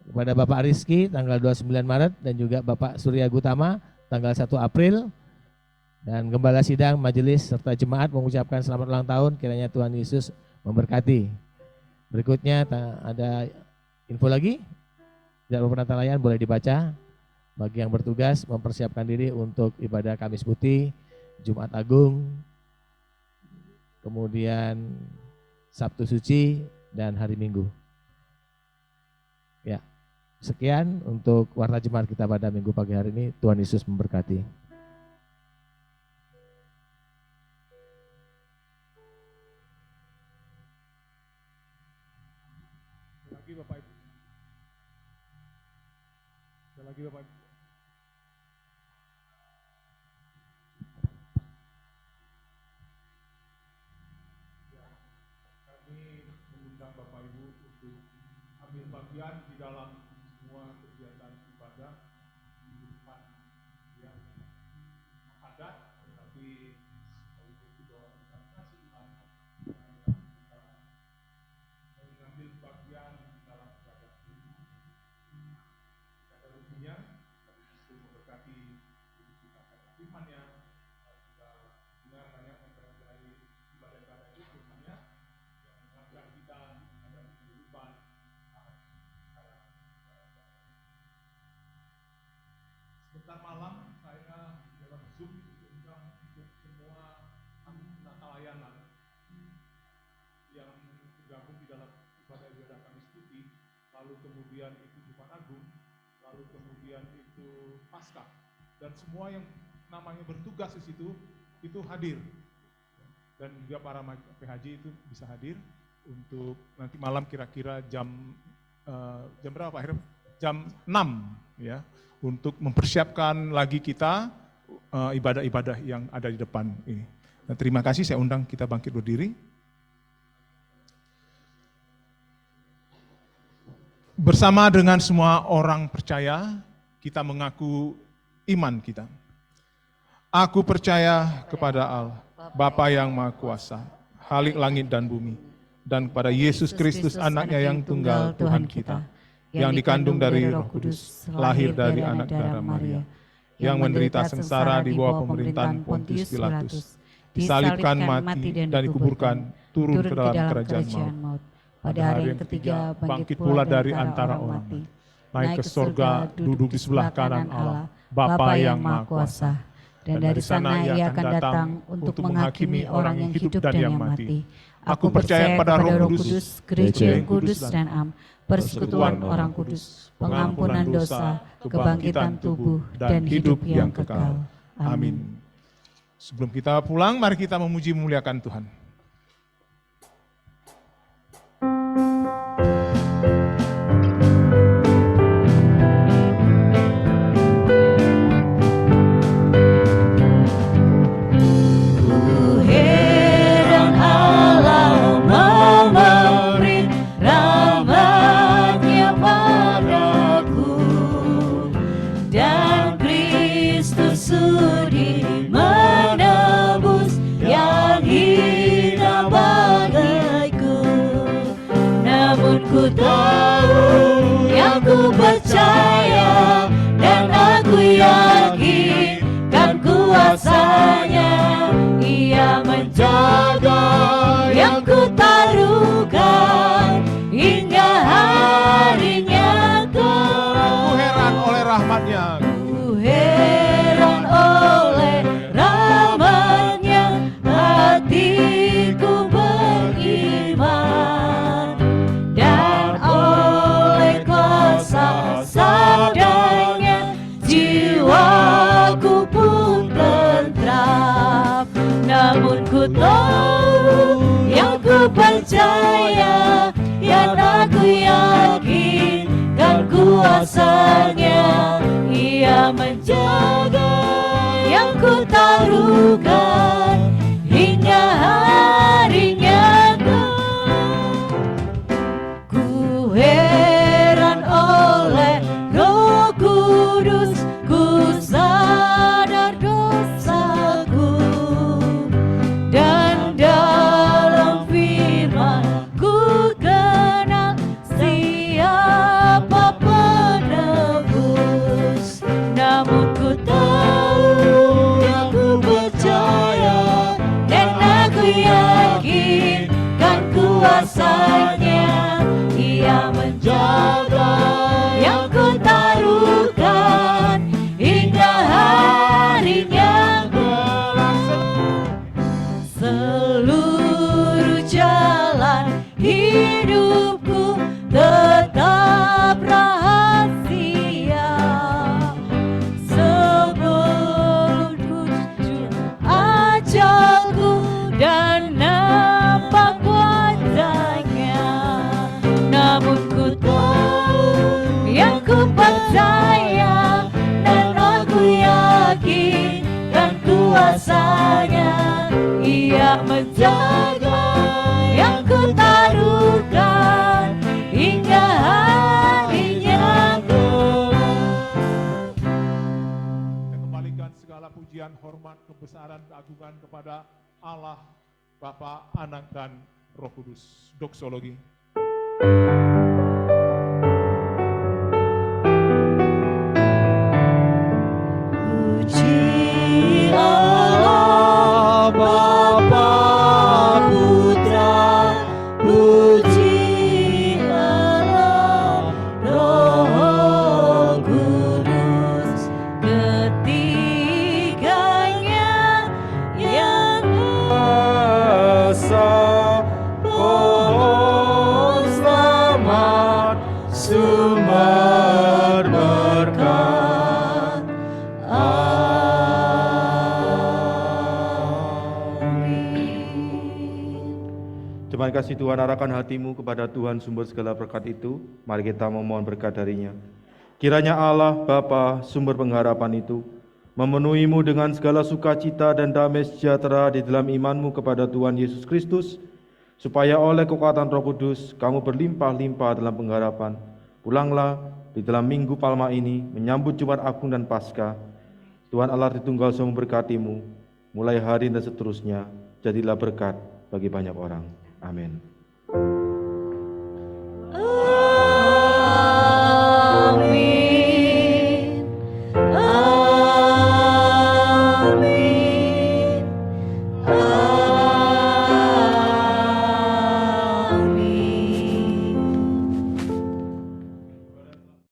kepada Bapak Rizky tanggal 29 Maret dan juga Bapak Surya Gutama tanggal 1 April. Dan Gembala Sidang, Majelis serta Jemaat mengucapkan selamat ulang tahun, kiranya Tuhan Yesus memberkati. Berikutnya ada info lagi, jadwal penata boleh dibaca. Bagi yang bertugas mempersiapkan diri untuk ibadah Kamis Putih, Jumat Agung, kemudian Sabtu Suci dan hari Minggu. Ya, sekian untuk warta jemaat kita pada minggu pagi hari ini. Tuhan Yesus memberkati. Sekali lagi Bapak Ibu. Sekali lagi Bapak Ibu. Kami mengundang Bapak Ibu untuk bagian di dalam semua kegiatan ibadah kehidupan yang menghadap, tetapi sekaligus juga kita kasih Tuhan kita mengambil bagian dalam ibadah ini. Ada ruginya, tapi justru memberkati hidup kita karena firman-Nya. Kita dengar banyak mempelajari ibadah-ibadah itu firman-Nya yang mengajar kita dalam kehidupan. Sebentar malam saya dalam Zoom diundang untuk semua anggota layanan yang tergabung di dalam ibadah-ibadah Kamis Putih, lalu kemudian itu Jumat Agung, lalu kemudian itu Paskah, dan semua yang namanya bertugas di situ itu hadir, dan juga para PHJ itu bisa hadir untuk nanti malam kira-kira jam berapa Pak Herem? Jam 6 ya, untuk mempersiapkan lagi kita ibadah-ibadah yang ada di depan ini. Nah, terima kasih, saya undang kita bangkit berdiri. Bersama dengan semua orang percaya, kita mengaku iman kita. Aku percaya kepada Allah, Bapa yang Maha Kuasa, Khalik langit dan bumi, dan kepada Yesus Kristus anaknya yang tunggal Tuhan kita, yang dikandung dari Roh Kudus, lahir dari anak darah Maria, yang menderita sengsara di bawah pemerintahan Pontius Pilatus, disalibkan, mati, dan dikuburkan, turun ke dalam kerajaan maut. Pada hari yang ketiga bangkit pula dari antara orang mati, naik ke surga, duduk di sebelah kanan Allah, Bapa yang Maha Kuasa. Dan dari sana ia akan datang untuk menghakimi orang yang hidup dan yang mati. Aku percaya pada Roh Kudus, gereja yang kudus dan am, persekutuan orang kudus, pengampunan dosa, kebangkitan tubuh, dan hidup yang kekal. Amin. Sebelum kita pulang, mari kita memuji memuliakan Tuhan. Ku tahu, yang ku percaya, dan aku yakin kan kuasanya. Ia menjaga yang ku taruhkan hingga harinya kelak. Ku heran oleh rahmat-Nya. Ku heran oleh rahmat-Nya, hatiku beriman. Sabdanya jiwaku pun tentram. Namun ku tahu, yang ku percaya, yang aku yakin kan kuasanya. Ia menjaga yang ku taruhkan hingga harinya kelak. Ku heran oleh Roh Kudus, ku sadar dosaku, dan dalam firman ku kenal siapa penebus. Namun ku tahu, yang ku percaya, dan aku yakin kan kuasanya. Ia menjaga yang ku taruhkan hingga harinya kelak. Seluruh jalan hidupku tetap rahasia. Sebelum tujuh ajalku dan nampak wajahnya. Namun ku tahu, yang ku percaya, dan aku yakin kan kuasanya. Ia menjaga yang ku taruhkan hingga dengan segala pujian, hormat, kebesaran, keagungan kepada Allah, Bapa, Anak, dan Roh Kudus. Doksologi. Puji Allah Bapa Putra, puji Allah Roh Kudus, ketiganya yang Asa pohon selamat, sumber berkat. Jemaat kasih Tuhan, arahkan hatimu kepada Tuhan sumber segala berkat itu. Mari kita memohon berkat darinya. Kiranya Allah Bapa sumber pengharapan itu memenuhimu dengan segala sukacita dan damai sejahtera di dalam imanmu kepada Tuhan Yesus Kristus, supaya oleh kekuatan Roh Kudus kamu berlimpah-limpah dalam pengharapan. Pulanglah di dalam Minggu Palma ini menyambut Jumat Agung dan Paskah. Tuhan Allah Tritunggal Sama memberkatimu mulai hari dan seterusnya. Jadilah berkat bagi banyak orang. Amin.